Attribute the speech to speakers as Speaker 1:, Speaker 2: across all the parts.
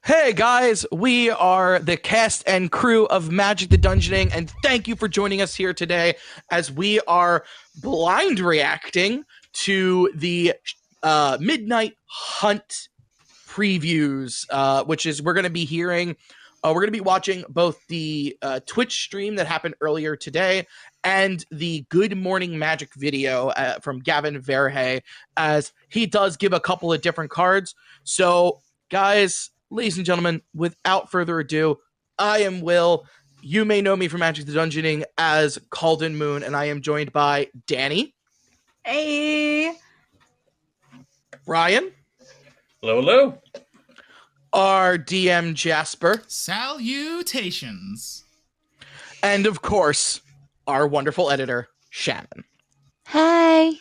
Speaker 1: Hey guys, we are the cast and crew of Magic the Dungeoning, and thank you for joining us here today as we are blind reacting to the Midnight Hunt previews, which is we're going to be we're going to be watching both the Twitch stream that happened earlier today and the Good Morning Magic video from Gavin Verhey, as he does give a couple of different cards. So, guys, ladies and gentlemen, without further ado, I am Will. You may know me from Magic the Dungeoning as Calden Moon, and I am joined by Danny.
Speaker 2: Hey.
Speaker 1: Ryan.
Speaker 3: Hello, hello.
Speaker 1: Our DM Jasper.
Speaker 4: Salutations.
Speaker 1: And of course, our wonderful editor, Shannon.
Speaker 2: Hey.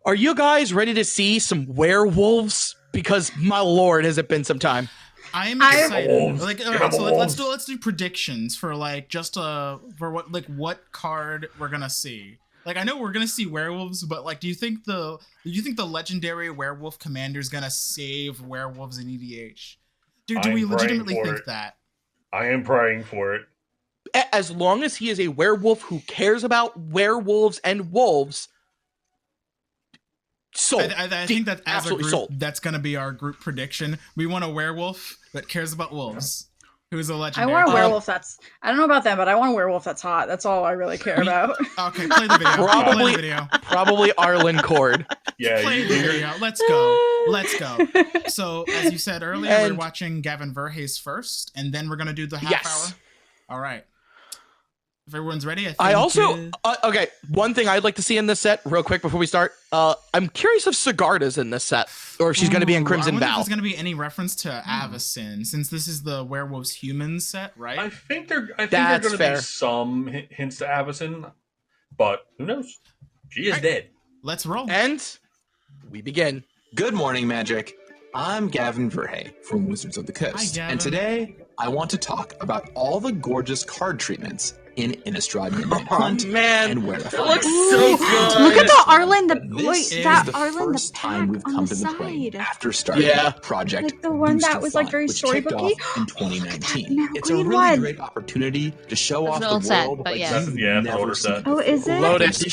Speaker 1: Are you guys ready to see some werewolves? Because my lord, has it been some time.
Speaker 4: I'm excited.
Speaker 3: Wolves.
Speaker 4: All right, so let's do predictions for what card we're gonna see. I know we're gonna see werewolves, but do you think the legendary werewolf commander is gonna save werewolves in EDH? Do we legitimately think that?
Speaker 3: I am praying for it.
Speaker 1: As long as he is a werewolf who cares about werewolves and wolves, sold.
Speaker 4: I think that as a group,
Speaker 1: sold.
Speaker 4: that's gonna be our group prediction. We want a werewolf that cares about wolves. Who's a legendary?
Speaker 2: I want a werewolf I don't know about them, but I want a werewolf that's hot. That's all I really care about.
Speaker 4: Okay, play the video. Play the video.
Speaker 1: Probably Arlen Cord.
Speaker 3: Yeah,
Speaker 4: Play the video. Let's go. So, as you said earlier, we're watching Gavin Verhey's first, and then we're gonna do the half hour. All right. If everyone's ready,
Speaker 1: I also okay. One thing I'd like to see in this set, real quick before we start. I'm curious if Sigarda's in this set, or if she's going to be in Crimson Vow.
Speaker 4: If there's going to be any reference to Avacyn, since this is the Werewolves Humans set, right?
Speaker 3: I think there are going to be some hints to Avacyn, but who knows? She is dead.
Speaker 4: Let's roll.
Speaker 1: And we begin.
Speaker 5: Good morning, Magic. I'm Gavin Verhey from Wizards of the Coast, and today I want to talk about all the gorgeous card treatments in Innistrad Midnight Hunt and where to find
Speaker 1: looks so good.
Speaker 2: Look at the Arlen.
Speaker 5: This is the first time we've come to the plane after starting Project
Speaker 2: the one
Speaker 5: Booster
Speaker 2: that was
Speaker 5: Fund,
Speaker 2: very
Speaker 5: which kicked
Speaker 2: storybooky.
Speaker 5: off in 2019. It's a really great opportunity to show off the world like you've never seen.
Speaker 2: Oh, is it?
Speaker 1: Lotus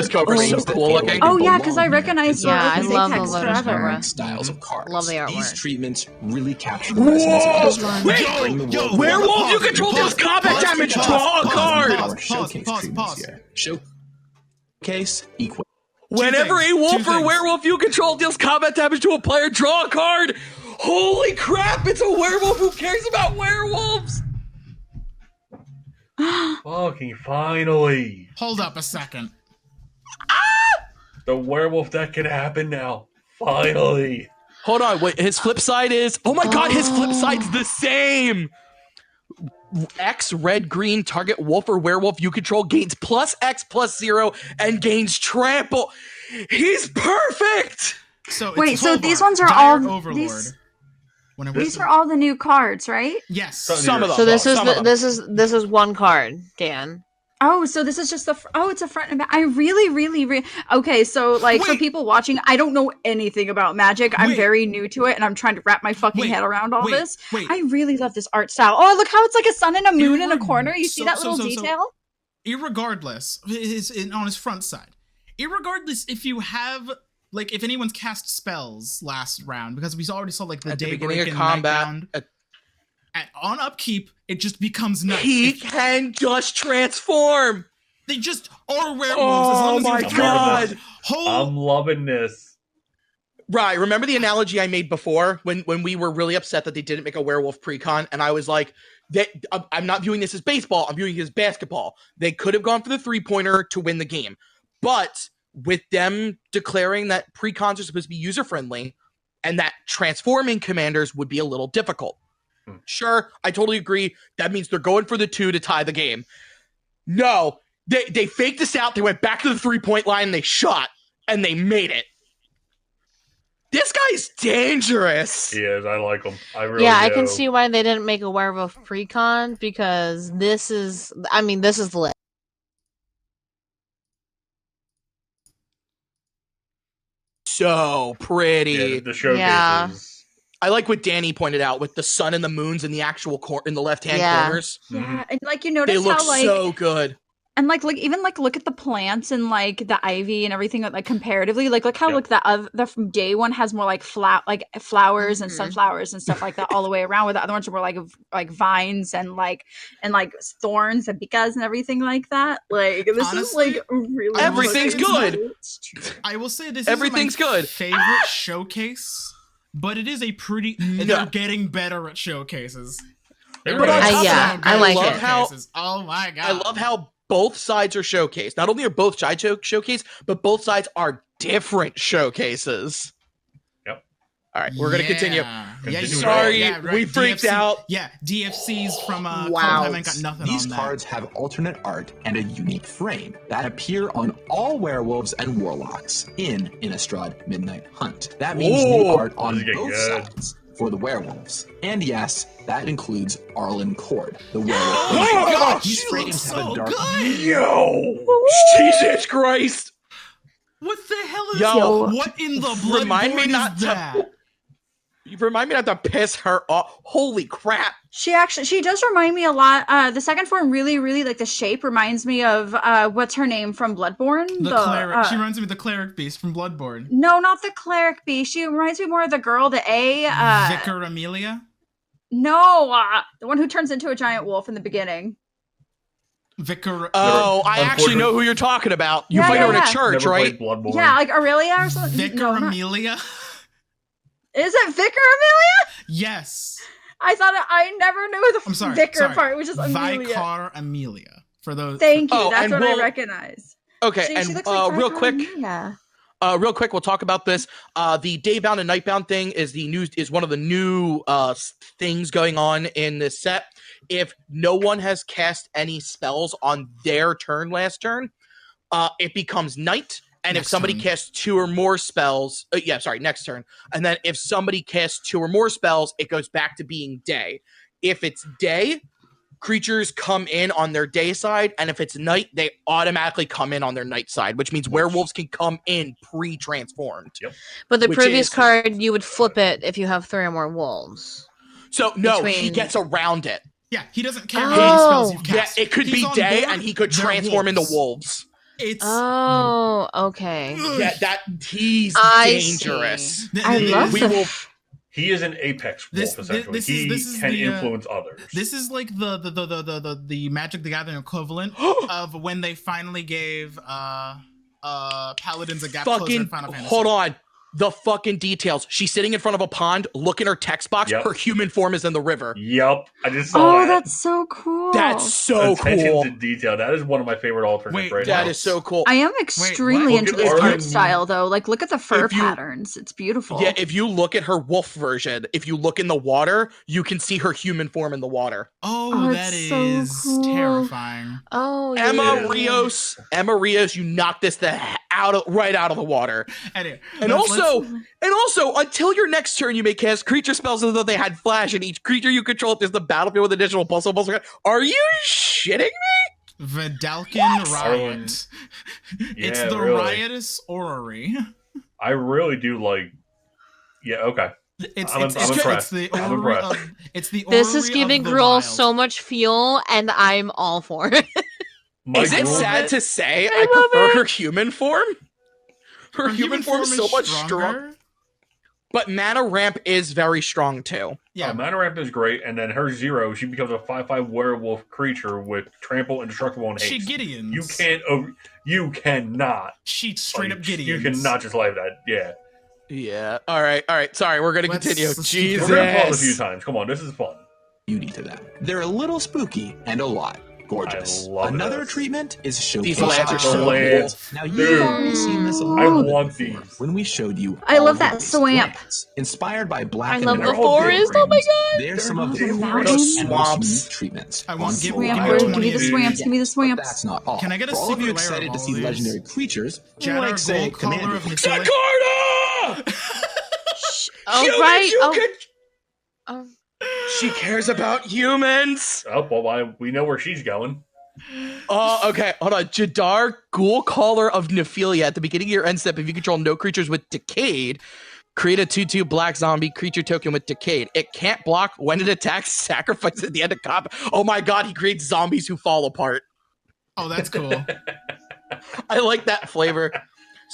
Speaker 1: Cobra is so cool looking.
Speaker 2: Oh yeah, because I recognize.
Speaker 6: Yeah, I love the
Speaker 2: Apex
Speaker 6: Lotus
Speaker 2: forever.
Speaker 6: Cobra.
Speaker 5: Styles of cards.
Speaker 6: Love the artwork.
Speaker 5: These treatments really capture the essence of Innistrad.
Speaker 1: Wait, werewolf, you control those combat damage. Draw a card.
Speaker 5: Pause. Showcase equal.
Speaker 1: Whenever a wolf or werewolf you control deals combat damage to a player, draw a card. Holy crap! It's a werewolf who cares about werewolves.
Speaker 3: Fucking finally.
Speaker 4: Hold up a second.
Speaker 3: The werewolf that can happen now. Finally.
Speaker 1: Hold on, wait. His flip side is. Oh my god, his flip side's the same. X, red, green, target wolf or werewolf you control gains +X+0 and gains trample. He's perfect!
Speaker 4: So
Speaker 2: wait, so these ones are all
Speaker 4: Overlord.
Speaker 2: These are all the new cards, right?
Speaker 4: Yes.
Speaker 1: Some of them.
Speaker 6: So this is one card, Dan.
Speaker 2: Oh, so this is just it's a front and back. I really okay. So for people watching, I don't know anything about Magic. I'm very new to it, and I'm trying to wrap my fucking head around all this. I really love this art style. Oh, look how it's like a sun and a moon in a corner. You see that little detail?
Speaker 4: Irregardless, on his front side. Irregardless, if you have if anyone's cast spells last round, because we already saw the
Speaker 1: at the
Speaker 4: Daybreak
Speaker 1: beginning of
Speaker 4: and
Speaker 1: combat.
Speaker 4: On upkeep, it just becomes nuts.
Speaker 1: He can just transform.
Speaker 4: They just are werewolves.
Speaker 1: Oh my god!
Speaker 3: I'm loving this.
Speaker 1: Right, remember the analogy I made before when we were really upset that they didn't make a werewolf precon, and I was like, I'm not viewing this as baseball, I'm viewing it as basketball. They could have gone for the three-pointer to win the game. But with them declaring that precons are supposed to be user-friendly, and that transforming commanders would be a little difficult. Sure, I totally agree. That means they're going for the 2 to tie the game. No, they faked this out. They went back to the 3-point line, and they shot, and they made it. This guy's dangerous.
Speaker 3: He is. I like him. I really do.
Speaker 6: I can see why they didn't make a werewolf precon, because this is lit.
Speaker 1: So pretty.
Speaker 3: Yeah, the showcase is
Speaker 1: I like what Danny pointed out with the sun and the moons in the actual in the left-hand corners.
Speaker 2: Yeah, and like you notice
Speaker 1: they look
Speaker 2: how like
Speaker 1: so good.
Speaker 2: And like even like look at the plants and like the ivy and everything like comparatively like look how like the day one has more like flowers and sunflowers and stuff like that all the way around, where the other ones were like vines and like thorns and picas and everything like that. Like this
Speaker 4: Honestly,
Speaker 2: is like really
Speaker 1: everything's good.
Speaker 2: I
Speaker 4: will say this
Speaker 1: everything's
Speaker 4: is my
Speaker 1: good.
Speaker 4: favorite showcase, but it is a pretty. They're getting better at showcases.
Speaker 1: But
Speaker 6: I like it.
Speaker 4: Oh my god!
Speaker 1: I love how both sides are showcased. Not only are both sides showcased, but both sides are different showcases.
Speaker 3: Yep.
Speaker 1: All right, we're gonna continue.
Speaker 4: Yeah,
Speaker 1: sorry, we freaked out.
Speaker 4: Yeah, DFCs from
Speaker 1: wow.
Speaker 4: haven't got nothing
Speaker 5: These
Speaker 4: on that.
Speaker 5: cards have alternate art and a unique frame that appear on all werewolves and warlocks in Innistrad Midnight Hunt. That means new art on both sides for the werewolves. And yes, that includes Arlen Cord, the werewolf.
Speaker 4: Oh my god,
Speaker 5: these frames have a dark.
Speaker 1: Yo! Jesus Christ!
Speaker 4: What the hell is
Speaker 1: Yo,
Speaker 4: what in the blood
Speaker 1: remind me
Speaker 4: is
Speaker 1: not
Speaker 4: that?
Speaker 1: You remind me not to piss her off. Holy crap!
Speaker 2: She does remind me a lot. The second form really like the shape reminds me of what's her name from Bloodborne?
Speaker 4: The cleric. She reminds me of the cleric beast from Bloodborne.
Speaker 2: No, not the cleric beast. She reminds me more of the girl, the
Speaker 4: Vicar Amelia?
Speaker 2: No, the one who turns into a giant wolf in the beginning.
Speaker 4: Vicar.
Speaker 1: Oh, I actually know who you're talking about. You fight her in a church, right?
Speaker 2: Yeah, like Aurelia or something.
Speaker 4: Vicar Amelia?
Speaker 2: Is it Vicar Amelia?
Speaker 4: Yes.
Speaker 2: I never knew the Vicar part. It was just Amelia.
Speaker 4: Vicar Amelia. For those.
Speaker 2: Thank you. That's what I recognize.
Speaker 1: Okay, she looks like real quick. Real quick, we'll talk about this. The Daybound and Nightbound thing is one of the new things going on in this set. If no one has cast any spells on their turn last turn, it becomes night. And if somebody casts 2 or more spells, next turn. And then if somebody casts 2 or more spells, it goes back to being day. If it's day, creatures come in on their day side, and if it's night, they automatically come in on their night side, which means werewolves can come in pre-transformed.
Speaker 3: Yep.
Speaker 6: But the previous card, you would flip it if you have 3 or more wolves.
Speaker 1: So, no, he gets around it.
Speaker 4: Yeah, he doesn't care how many spells you've cast.
Speaker 1: Yeah, it could be day, and he could transform into wolves.
Speaker 6: Okay.
Speaker 1: Yeah, he's dangerous.
Speaker 6: I love
Speaker 3: He is an apex wolf, essentially. He can influence others.
Speaker 4: This is like the Magic the Gathering equivalent of when they finally gave Paladins a gap closer in Final Fantasy.
Speaker 1: Hold on. The fucking details. She's sitting in front of a pond, look in her text box, her human form is in the river.
Speaker 3: Yep. I just saw that.
Speaker 2: Oh, that's so cool.
Speaker 1: That's so
Speaker 3: Attention
Speaker 1: cool.
Speaker 3: to detail. That is one of my favorite alternates right
Speaker 1: that
Speaker 3: now.
Speaker 1: is so cool.
Speaker 2: I am extremely into this art style, though. Like, look at the fur patterns. It's beautiful.
Speaker 1: Yeah, if you look at her wolf version, if you look in the water, you can see her human form in the water.
Speaker 4: Oh, that is so cool. Terrifying.
Speaker 6: Oh, yeah.
Speaker 1: Emma Rios, you knocked this right out of the water.
Speaker 4: Anyway,
Speaker 1: and also, until your next turn, you may cast creature spells as though they had flash, and each creature you control enters the battlefield with additional puzzle. Are you shitting me?
Speaker 4: Vidalcan Riot. It's the riotous orrery.
Speaker 3: I really do like. Yeah. Okay. I'm impressed.
Speaker 4: It's the
Speaker 6: This is giving Gruul so much fuel, and I'm all for it.
Speaker 1: Is it sad to say I prefer her human form? Her human form is so much stronger. But Mana Ramp is very strong too.
Speaker 3: Yeah, Mana Ramp is great, and then her 0, she becomes a 5/5 werewolf creature with trample, indestructible, and haste.
Speaker 4: She Gideons.
Speaker 3: You cannot.
Speaker 4: She straight up Gideons.
Speaker 3: You cannot just live that. Yeah.
Speaker 1: Yeah. All right. Sorry, we're gonna continue. Jesus.
Speaker 3: We're gonna pause a few times. Come on, this is fun.
Speaker 5: Beauty to them. They're a little spooky and a lot gorgeous. Another treatment is showcase.
Speaker 1: These lands are so
Speaker 5: cool. Now you've already seen this a lot.
Speaker 3: I want these.
Speaker 5: When we showed you,
Speaker 2: I love that swamp.
Speaker 5: Inspired by black.
Speaker 6: I love the forest. Oh my god!
Speaker 5: There's some of the
Speaker 1: swamps
Speaker 5: treatments.
Speaker 4: I want
Speaker 2: give me the swamps. Give me the swamps.
Speaker 5: That's not all.
Speaker 4: Can I get a
Speaker 5: For all of you
Speaker 4: secret
Speaker 5: excited to see legendary creatures, like say Commander
Speaker 1: Zakarda!
Speaker 6: Oh right.
Speaker 1: She cares about humans.
Speaker 3: Oh, well, we know where she's going.
Speaker 1: Okay, hold on. Jadar, Ghoul Caller of Nephilia. At the beginning of your end step, if you control no creatures with Decayed, Create a 2/2 black zombie creature token with Decayed. It can't block when it attacks. Sacrifice at the end of combat. Oh my god, he creates zombies who fall apart.
Speaker 4: Oh, that's cool.
Speaker 1: I like that flavor.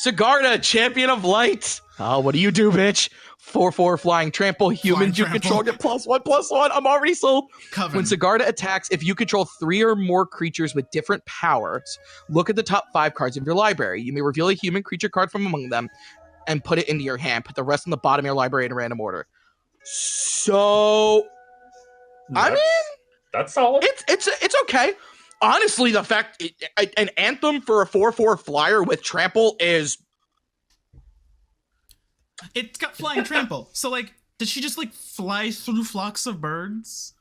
Speaker 1: Sigarda, Champion of Light. Oh, what do you do, bitch? 4/4 flying trample. Humans you control get +1/+1. I'm already sold.
Speaker 4: Coven.
Speaker 1: When Sigarda attacks, if you control 3 or more creatures with different powers, look at the top 5 cards of your library. You may reveal a human creature card from among them and put it into your hand. Put the rest on the bottom of your library in a random order. So,
Speaker 3: that's solid.
Speaker 1: It's okay. Honestly, the fact an anthem for a 4/4 flyer with trample is.
Speaker 4: It's got flying trample. So, like, did she just, like, fly through flocks of birds?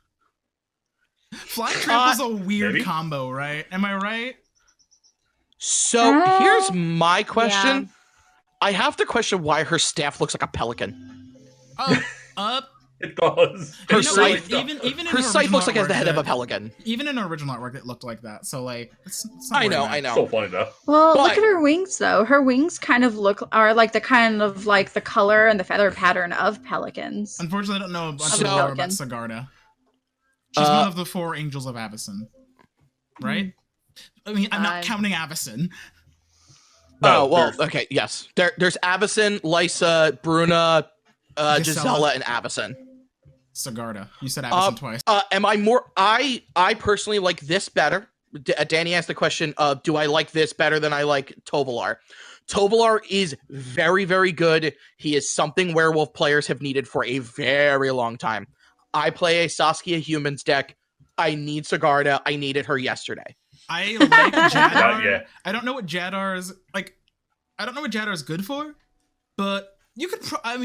Speaker 4: Flying trample's a weird combo, right? Am I right?
Speaker 1: So, here's my question. Yeah. I have to question why her staff looks like a pelican.
Speaker 3: It does.
Speaker 1: Her
Speaker 4: scythe
Speaker 1: looks like it has the head of a pelican.
Speaker 4: Even in her original artwork, it looked like that. So, like, it's
Speaker 1: I know.
Speaker 3: So funny though.
Speaker 2: Well, look at her wings, though. Her wings kind of are like the color and the feather pattern of pelicans.
Speaker 4: Unfortunately, I don't know a bunch more about Sigarda. She's one of the 4 angels of Avacyn, right? I mean, I'm not counting Avacyn.
Speaker 1: No, well, okay, yes. There's Avacyn, Lysa, Bruna, Gisela, and Avacyn.
Speaker 4: Sigarda. You said Avacyn twice.
Speaker 1: Am I more? I personally like this better. Danny asked the question of, do I like this better than I like Tovolar? Tovolar is very, very good. He is something werewolf players have needed for a very long time. I play a Saskia Humans deck. I need Sigarda. I needed her yesterday.
Speaker 4: I like Jadar. I don't know what Jadar's like. I don't know what Jadar's good for, but you could.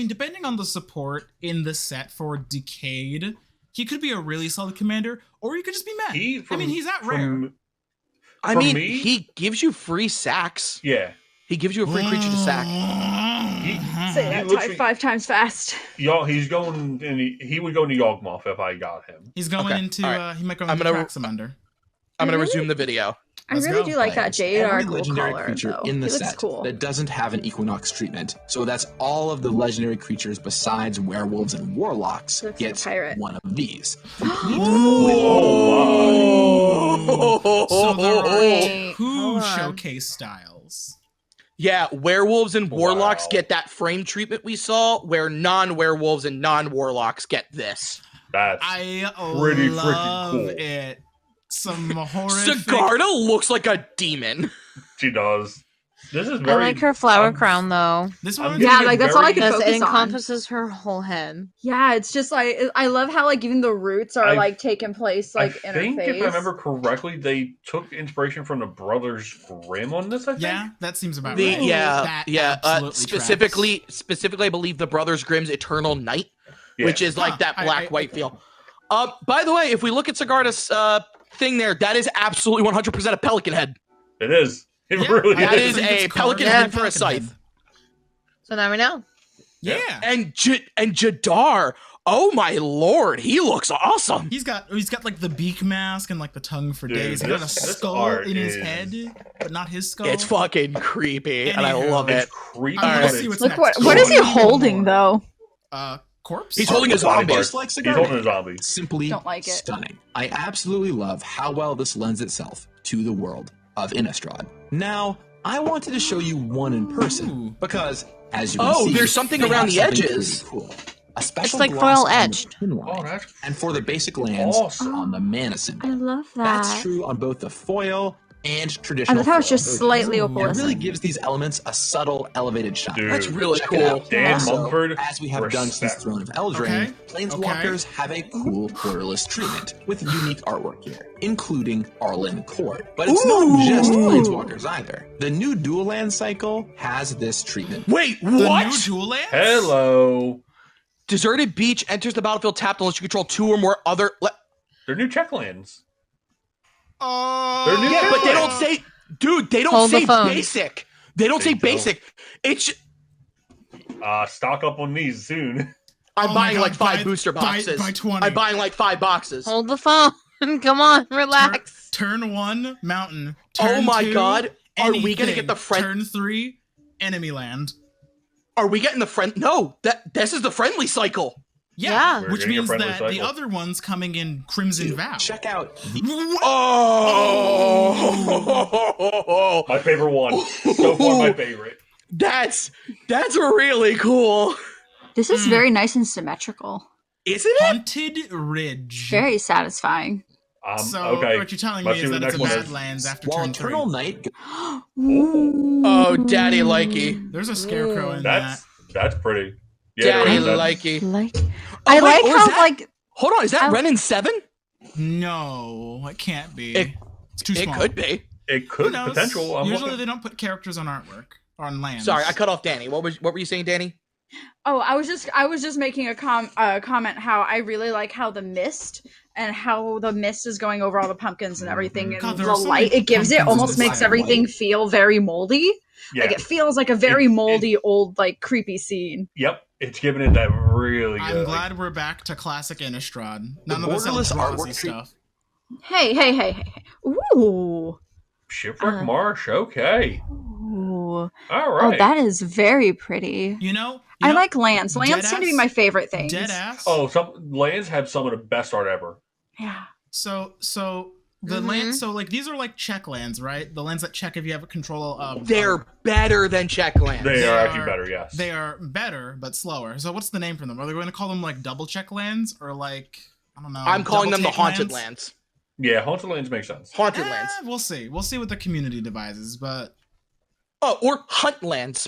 Speaker 4: Depending on the support in the set for Decayed, he could be a really solid commander, or he could just be mad. He's that rare.
Speaker 1: He gives you free sacks.
Speaker 3: Yeah.
Speaker 1: He gives you a free creature to sack.
Speaker 2: Say that 5 times fast.
Speaker 3: He's going, and he would go into Yawgmoth if I got him.
Speaker 4: He's going into. Right. He might go into Traxamander.
Speaker 1: I'm going to resume the video.
Speaker 2: I really do like that Jadar
Speaker 5: legendary
Speaker 2: color,
Speaker 5: creature
Speaker 2: though.
Speaker 5: in the set that doesn't have an Equinox treatment. So that's all of the legendary creatures besides werewolves and warlocks gets one of these.
Speaker 4: So there are 2 showcase styles.
Speaker 1: Yeah, werewolves and warlocks get that frame treatment we saw, where non-werewolves and non-warlocks get this.
Speaker 3: That's pretty freaking cool.
Speaker 4: It. Some horrific.
Speaker 1: Sigarda looks like a demon.
Speaker 3: She does. This is very.
Speaker 6: I like her flower crown though.
Speaker 4: This one,
Speaker 2: that's all I can focus on.
Speaker 6: It encompasses her whole head.
Speaker 2: Yeah, it's just like I love how like even the roots are like taking place like in her face.
Speaker 3: I think if I remember correctly, they took inspiration from the Brothers Grimm on this. I think.
Speaker 4: Yeah, that seems about right.
Speaker 1: Specifically, I believe the Brothers Grimm's Eternal Night, which is like that black-white feel. By the way, if we look at Sigarda's thing there, that is absolutely 100% a pelican head.
Speaker 3: It is. It really is.
Speaker 1: That is a pelican head for a scythe.
Speaker 6: So now we know.
Speaker 4: Yeah.
Speaker 1: And Jadar, oh my lord, he looks awesome.
Speaker 4: He's got like the beak mask and like the tongue for days. He's got a skull in his head, but not his skull.
Speaker 1: It's fucking creepy, and I love it.
Speaker 3: It's creepy.
Speaker 2: Look, what is he holding though?
Speaker 4: Corpse?
Speaker 1: He's holding a zombie.
Speaker 5: Just like
Speaker 3: He's holding a zombie.
Speaker 5: Simply stunning. I absolutely love how well this lends itself to the world of Innistrad. Now, I wanted to show you one in person because, as you can see,
Speaker 1: there's something around the edges.
Speaker 5: Cool. A special
Speaker 6: it's like foil etched.
Speaker 5: And for the basic lands on the mana symbol.
Speaker 2: I love that.
Speaker 5: That's true on both the foil and traditional.
Speaker 2: I love how it's just slightly opalescent.
Speaker 5: It really gives these elements a subtle, elevated shine.
Speaker 1: Dude, that's really cool.
Speaker 3: Dan Mumford,
Speaker 5: as we have done since Throne of Eldraine, Planeswalkers have a cool borderless treatment with unique artwork here, including Arlen Court. But it's not just Planeswalkers either. The new dual land cycle has this treatment.
Speaker 1: Wait, what?
Speaker 4: The new dual lands?
Speaker 3: Hello.
Speaker 1: Deserted Beach enters the battlefield tapped unless you control 2 or more other.
Speaker 3: They're new check lands.
Speaker 1: But they don't say, dude. They don't say basic. They don't say basic. It's
Speaker 3: stock up on these soon.
Speaker 1: I'm buying like 5 booster boxes.
Speaker 4: Buy 20.
Speaker 1: I'm buying like 5 boxes.
Speaker 6: Hold the phone. Come on, relax.
Speaker 4: Turn 1, mountain. Turn
Speaker 1: oh my
Speaker 4: 2,
Speaker 1: god, are
Speaker 4: anything.
Speaker 1: we gonna get the
Speaker 4: Turn 3, enemy land.
Speaker 1: Are we getting the friend? No, this is the friendly cycle.
Speaker 4: Yeah,
Speaker 3: We're
Speaker 4: which
Speaker 3: getting a
Speaker 4: means
Speaker 3: friendly
Speaker 4: that
Speaker 3: cycle.
Speaker 4: the other one's coming in Crimson Vow.
Speaker 5: Check out the
Speaker 1: Oh,
Speaker 3: my favorite one. So far, my favorite.
Speaker 1: That's really cool.
Speaker 2: This is very nice and symmetrical.
Speaker 1: Isn't it?
Speaker 4: Haunted Ridge.
Speaker 2: Very satisfying.
Speaker 4: So
Speaker 3: okay.
Speaker 4: what you're telling
Speaker 3: Let's
Speaker 4: me
Speaker 3: see
Speaker 4: is
Speaker 3: what
Speaker 4: that
Speaker 3: the
Speaker 4: it's a
Speaker 3: next one is.
Speaker 4: Badlands after
Speaker 5: while
Speaker 4: turn
Speaker 5: Eternal
Speaker 4: 3.
Speaker 5: Night.
Speaker 1: Oh, daddy likey.
Speaker 4: There's a scarecrow in that.
Speaker 3: That's pretty. Yeah,
Speaker 1: Daddy
Speaker 3: there is.
Speaker 1: likey.
Speaker 2: I
Speaker 1: wait,
Speaker 2: like
Speaker 1: or is
Speaker 2: how
Speaker 1: that-
Speaker 2: like
Speaker 1: Hold on, is that Ren and 7?
Speaker 4: No, it can't be. It's too
Speaker 1: It
Speaker 4: small.
Speaker 1: could be.
Speaker 3: It
Speaker 4: Who
Speaker 3: could
Speaker 4: knows?
Speaker 3: potential.
Speaker 4: Usually they don't put characters on artwork or on land.
Speaker 1: Sorry, I cut off Danny. What were you saying, Danny?
Speaker 2: oh I was just making a comment how I really like how the mist and how the mist is going over all the pumpkins and everything and
Speaker 4: God, there
Speaker 2: the
Speaker 4: are so
Speaker 2: light
Speaker 4: many
Speaker 2: it gives it
Speaker 4: pumpkins in
Speaker 2: almost
Speaker 4: this
Speaker 2: makes
Speaker 4: game.
Speaker 2: everything feel very moldy.
Speaker 3: Yeah.
Speaker 2: Like it feels like a very moldy old like creepy scene.
Speaker 3: Yep. It's giving it that really good.
Speaker 4: I'm glad we're back to classic Innistrad. None
Speaker 5: The
Speaker 4: of us have
Speaker 5: borderless
Speaker 4: Drowsy
Speaker 5: artwork
Speaker 4: stuff.
Speaker 2: Hey. Ooh.
Speaker 3: Shipwreck Marsh. Okay.
Speaker 2: Ooh.
Speaker 3: All right.
Speaker 2: Oh, that is very pretty.
Speaker 4: You know,
Speaker 2: I like lands. Lands seem to be my favorite things.
Speaker 4: Dead ass.
Speaker 3: Oh, some lands have some of the best art ever.
Speaker 2: Yeah.
Speaker 4: So the land. So like these are like check lands, right? The lands that check if you have control of.
Speaker 1: They're better than check lands.
Speaker 3: They are actually better. Yes.
Speaker 4: They are better but slower. So what's the name for them? Are they going to call them like double check lands or like I don't know?
Speaker 1: I'm calling them the
Speaker 4: double take
Speaker 1: haunted lands.
Speaker 3: Yeah, haunted lands make sense.
Speaker 1: Haunted lands.
Speaker 4: We'll see. We'll see what the community devises, but
Speaker 1: Oh, or hunt lands.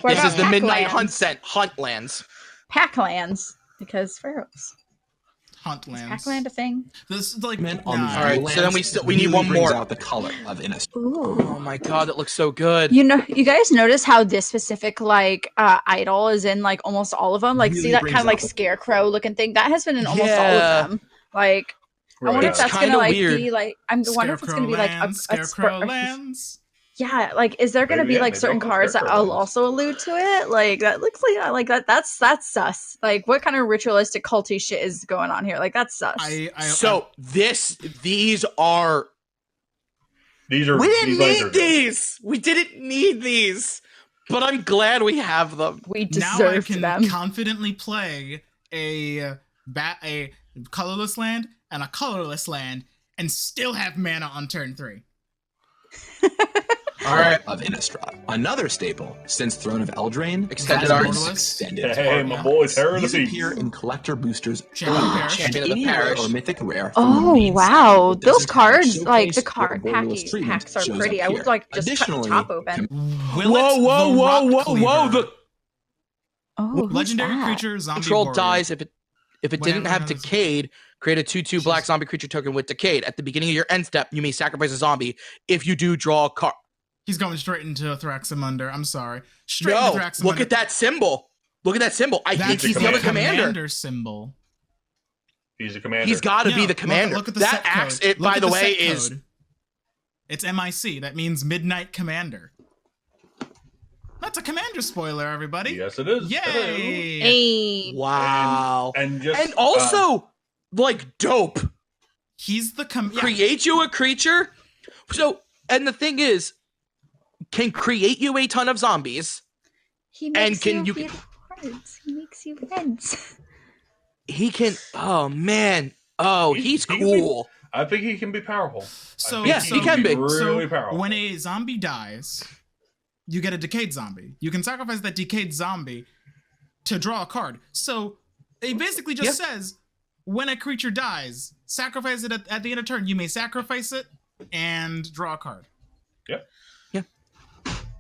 Speaker 2: What
Speaker 1: This
Speaker 2: about
Speaker 1: is the Midnight
Speaker 2: Packlands?
Speaker 1: Hunt scent. Hunt lands.
Speaker 2: Packlands because pharaohs.
Speaker 4: hunt lands.
Speaker 2: Packland a thing?
Speaker 4: This is like
Speaker 5: On
Speaker 4: nah.
Speaker 1: All right, so then we need
Speaker 5: really
Speaker 1: one
Speaker 5: brings
Speaker 1: more.
Speaker 5: out the color of Innistrad.
Speaker 2: Ooh.
Speaker 1: Oh my god, that looks so good.
Speaker 2: You know, you guys notice how this specific idol is in like almost all of them. Like,
Speaker 5: Really
Speaker 2: see that
Speaker 5: brings
Speaker 2: kind of like
Speaker 5: out the-
Speaker 2: scarecrow looking thing that has been in almost all
Speaker 1: Yeah.
Speaker 2: of them. Like, I
Speaker 3: Right.
Speaker 2: wonder if
Speaker 1: It's
Speaker 2: that's gonna
Speaker 1: kinda
Speaker 2: like
Speaker 1: weird.
Speaker 2: be like. I wonder if it's gonna be like a
Speaker 4: Scarecrow lands.
Speaker 2: Yeah, like is there gonna
Speaker 3: Maybe,
Speaker 2: be like
Speaker 3: maybe
Speaker 2: certain
Speaker 3: I'll go
Speaker 2: cards that
Speaker 3: Scarecrow
Speaker 2: will
Speaker 3: lands.
Speaker 2: also allude to it? Like that looks like that. That's sus. Like what kind of ritualistic culty shit is going on here? Like that's sus.
Speaker 1: So these are.
Speaker 3: These are.
Speaker 1: We didn't
Speaker 3: these lands are
Speaker 1: need
Speaker 3: good.
Speaker 1: these. We didn't need these, but I'm glad we have them.
Speaker 2: we
Speaker 4: now I
Speaker 2: deserve
Speaker 4: can
Speaker 2: them.
Speaker 4: confidently play a colorless land and a colorless land and still have mana on turn 3.
Speaker 5: All right, of Innistrad. Another staple since Throne of Eldraine.
Speaker 1: Extended
Speaker 5: has
Speaker 1: art.
Speaker 5: been Extended
Speaker 3: Hey,
Speaker 5: art.
Speaker 3: my boy, Terror of the
Speaker 5: These
Speaker 3: Beast.
Speaker 5: appear in collector boosters.
Speaker 4: Champion of the Parish.
Speaker 5: And
Speaker 1: Champion of the
Speaker 5: any rare
Speaker 1: Parish.
Speaker 5: or mythic rare. from the
Speaker 2: Oh
Speaker 5: main
Speaker 2: wow,
Speaker 5: set that
Speaker 2: those
Speaker 5: doesn't have a
Speaker 2: cards, like the
Speaker 5: showcase or
Speaker 2: card
Speaker 5: borderless treatment,
Speaker 2: packs are
Speaker 5: shows
Speaker 2: pretty.
Speaker 5: up
Speaker 2: I would
Speaker 5: here.
Speaker 2: like just cut the
Speaker 5: Additionally,
Speaker 2: top open.
Speaker 1: Whoa!
Speaker 2: Oh, who's
Speaker 4: Legendary
Speaker 2: that?
Speaker 4: creature, zombie
Speaker 1: Control
Speaker 4: warrior.
Speaker 1: dies if it didn't
Speaker 4: Whenever
Speaker 1: have
Speaker 4: it has-
Speaker 1: Decayed. Create a 2/2 black zombie creature token with Decayed. At the beginning of your end step, you may sacrifice a zombie. If you do, draw a card.
Speaker 4: He's going straight into Thraximunder. I'm sorry. Straight
Speaker 1: No,
Speaker 4: into Thraximunder.
Speaker 1: look at that symbol. Look at that symbol. I think
Speaker 4: That's
Speaker 1: he's the other commander.
Speaker 4: commander symbol.
Speaker 3: He's a commander.
Speaker 1: He's got to be
Speaker 4: Yeah,
Speaker 1: the commander.
Speaker 4: Look at the
Speaker 1: that
Speaker 4: set
Speaker 1: axe,
Speaker 4: code.
Speaker 1: it
Speaker 4: Look
Speaker 1: by
Speaker 4: at
Speaker 1: the
Speaker 4: set
Speaker 1: way, is
Speaker 4: code. It's MIC. That means Midnight Commander. That's a commander spoiler, everybody.
Speaker 3: Yes, it is.
Speaker 4: Yay!
Speaker 6: Hey.
Speaker 1: wow.
Speaker 3: And just
Speaker 1: And also, like, dope.
Speaker 4: He's the
Speaker 1: Create you a creature. So, and the thing is, can create you a ton of zombies.
Speaker 2: He makes
Speaker 1: can you-
Speaker 2: beat cards. He makes you wins.
Speaker 1: He can. Oh man. Oh, he's
Speaker 3: he can
Speaker 1: cool.
Speaker 3: I think he can be powerful.
Speaker 4: So
Speaker 3: I think
Speaker 1: Yeah, he can be.
Speaker 3: really powerful.
Speaker 4: When a zombie dies, you get a decayed zombie. You can sacrifice that decayed zombie to draw a card. So it basically just says, when a creature dies, sacrifice it at the end of turn. You may sacrifice it and draw a card.
Speaker 3: Yep.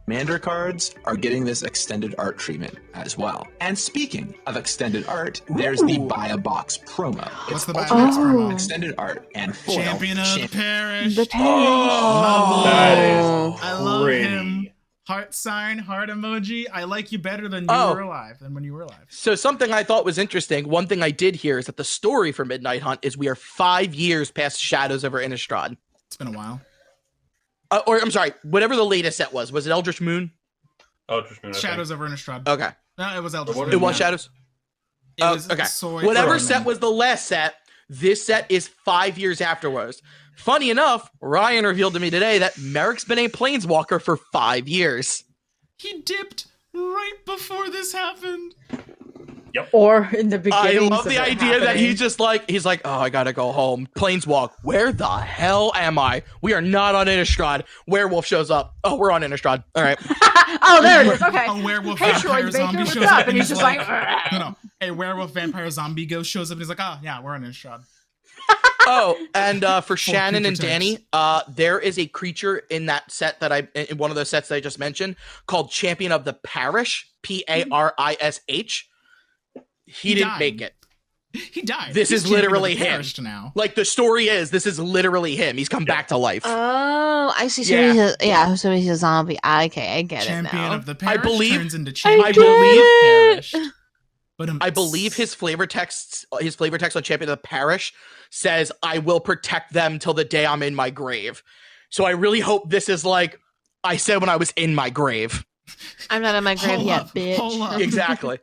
Speaker 5: Commander cards are getting this extended art treatment as well. And speaking of extended art, there's the Buy a Box promo.
Speaker 4: What's
Speaker 5: It's
Speaker 4: the Buy a
Speaker 5: ultimate
Speaker 4: Box promo?
Speaker 5: extended art and foil.
Speaker 4: Champion of the Parish.
Speaker 2: The parish.
Speaker 4: Oh,
Speaker 3: That is
Speaker 4: I love
Speaker 3: pretty.
Speaker 4: him. Heart sign, heart emoji. I like you better than when you were alive.
Speaker 1: So something I thought was interesting. One thing I did hear is that the story for Midnight Hunt is we are 5 years past Shadows over Innistrad.
Speaker 4: It's been a while.
Speaker 1: Or I'm sorry, whatever the latest set was. Was it Eldritch Moon?
Speaker 3: Oh, just a minute, I think.
Speaker 4: Shadows over Innistrad.
Speaker 1: Okay,
Speaker 4: No, it was Eldritch.
Speaker 3: What
Speaker 4: Moon.
Speaker 1: it was
Speaker 3: Yeah.
Speaker 1: Shadows.
Speaker 4: It was
Speaker 1: Okay,
Speaker 4: Soy
Speaker 1: whatever
Speaker 4: Furman.
Speaker 1: set was the last set. This set is 5 years afterwards. Funny enough, Ryan revealed to me today that Merrick's been a Planeswalker for 5 years.
Speaker 4: He dipped right before this happened.
Speaker 3: Yep.
Speaker 2: Or in the beginning.
Speaker 1: I love the idea that he's like, oh, I gotta go home. Planeswalk, where the hell am I? We are not on Innistrad. Werewolf shows up. Oh, we're on Innistrad. All right.
Speaker 2: Oh, there it is. Okay.
Speaker 4: A werewolf
Speaker 2: Hey,
Speaker 4: vampire
Speaker 2: Troy
Speaker 4: zombie
Speaker 2: Baker,
Speaker 4: shows
Speaker 2: what's
Speaker 4: up
Speaker 2: up? And he's just like,
Speaker 4: no. A werewolf vampire zombie ghost shows up and he's like, oh, yeah, we're on Innistrad.
Speaker 1: Oh, and for Shannon and
Speaker 4: creature
Speaker 1: Danny, there is a creature in that set in one of those sets that I just mentioned called Champion of the Parish, Parish. He didn't
Speaker 4: died.
Speaker 1: make it.
Speaker 4: He died.
Speaker 1: This
Speaker 4: He's
Speaker 1: is literally
Speaker 4: champion of
Speaker 1: him.
Speaker 4: the now.
Speaker 1: Like the story is, this is literally him. He's come back to life.
Speaker 6: Oh, I see. So
Speaker 1: Yeah.
Speaker 6: so he's a zombie. Okay, I get
Speaker 4: Champion
Speaker 6: it now.
Speaker 4: of the parish turns into
Speaker 1: I
Speaker 4: champion
Speaker 1: believe-
Speaker 4: of the parish. But
Speaker 1: I believe his flavor text on Champion of the Parish says, I will protect them till the day I'm in my grave. So I really hope this is like I said when I was in my grave.
Speaker 6: I'm not in my grave yet, bitch.
Speaker 4: Hold up.
Speaker 1: Exactly.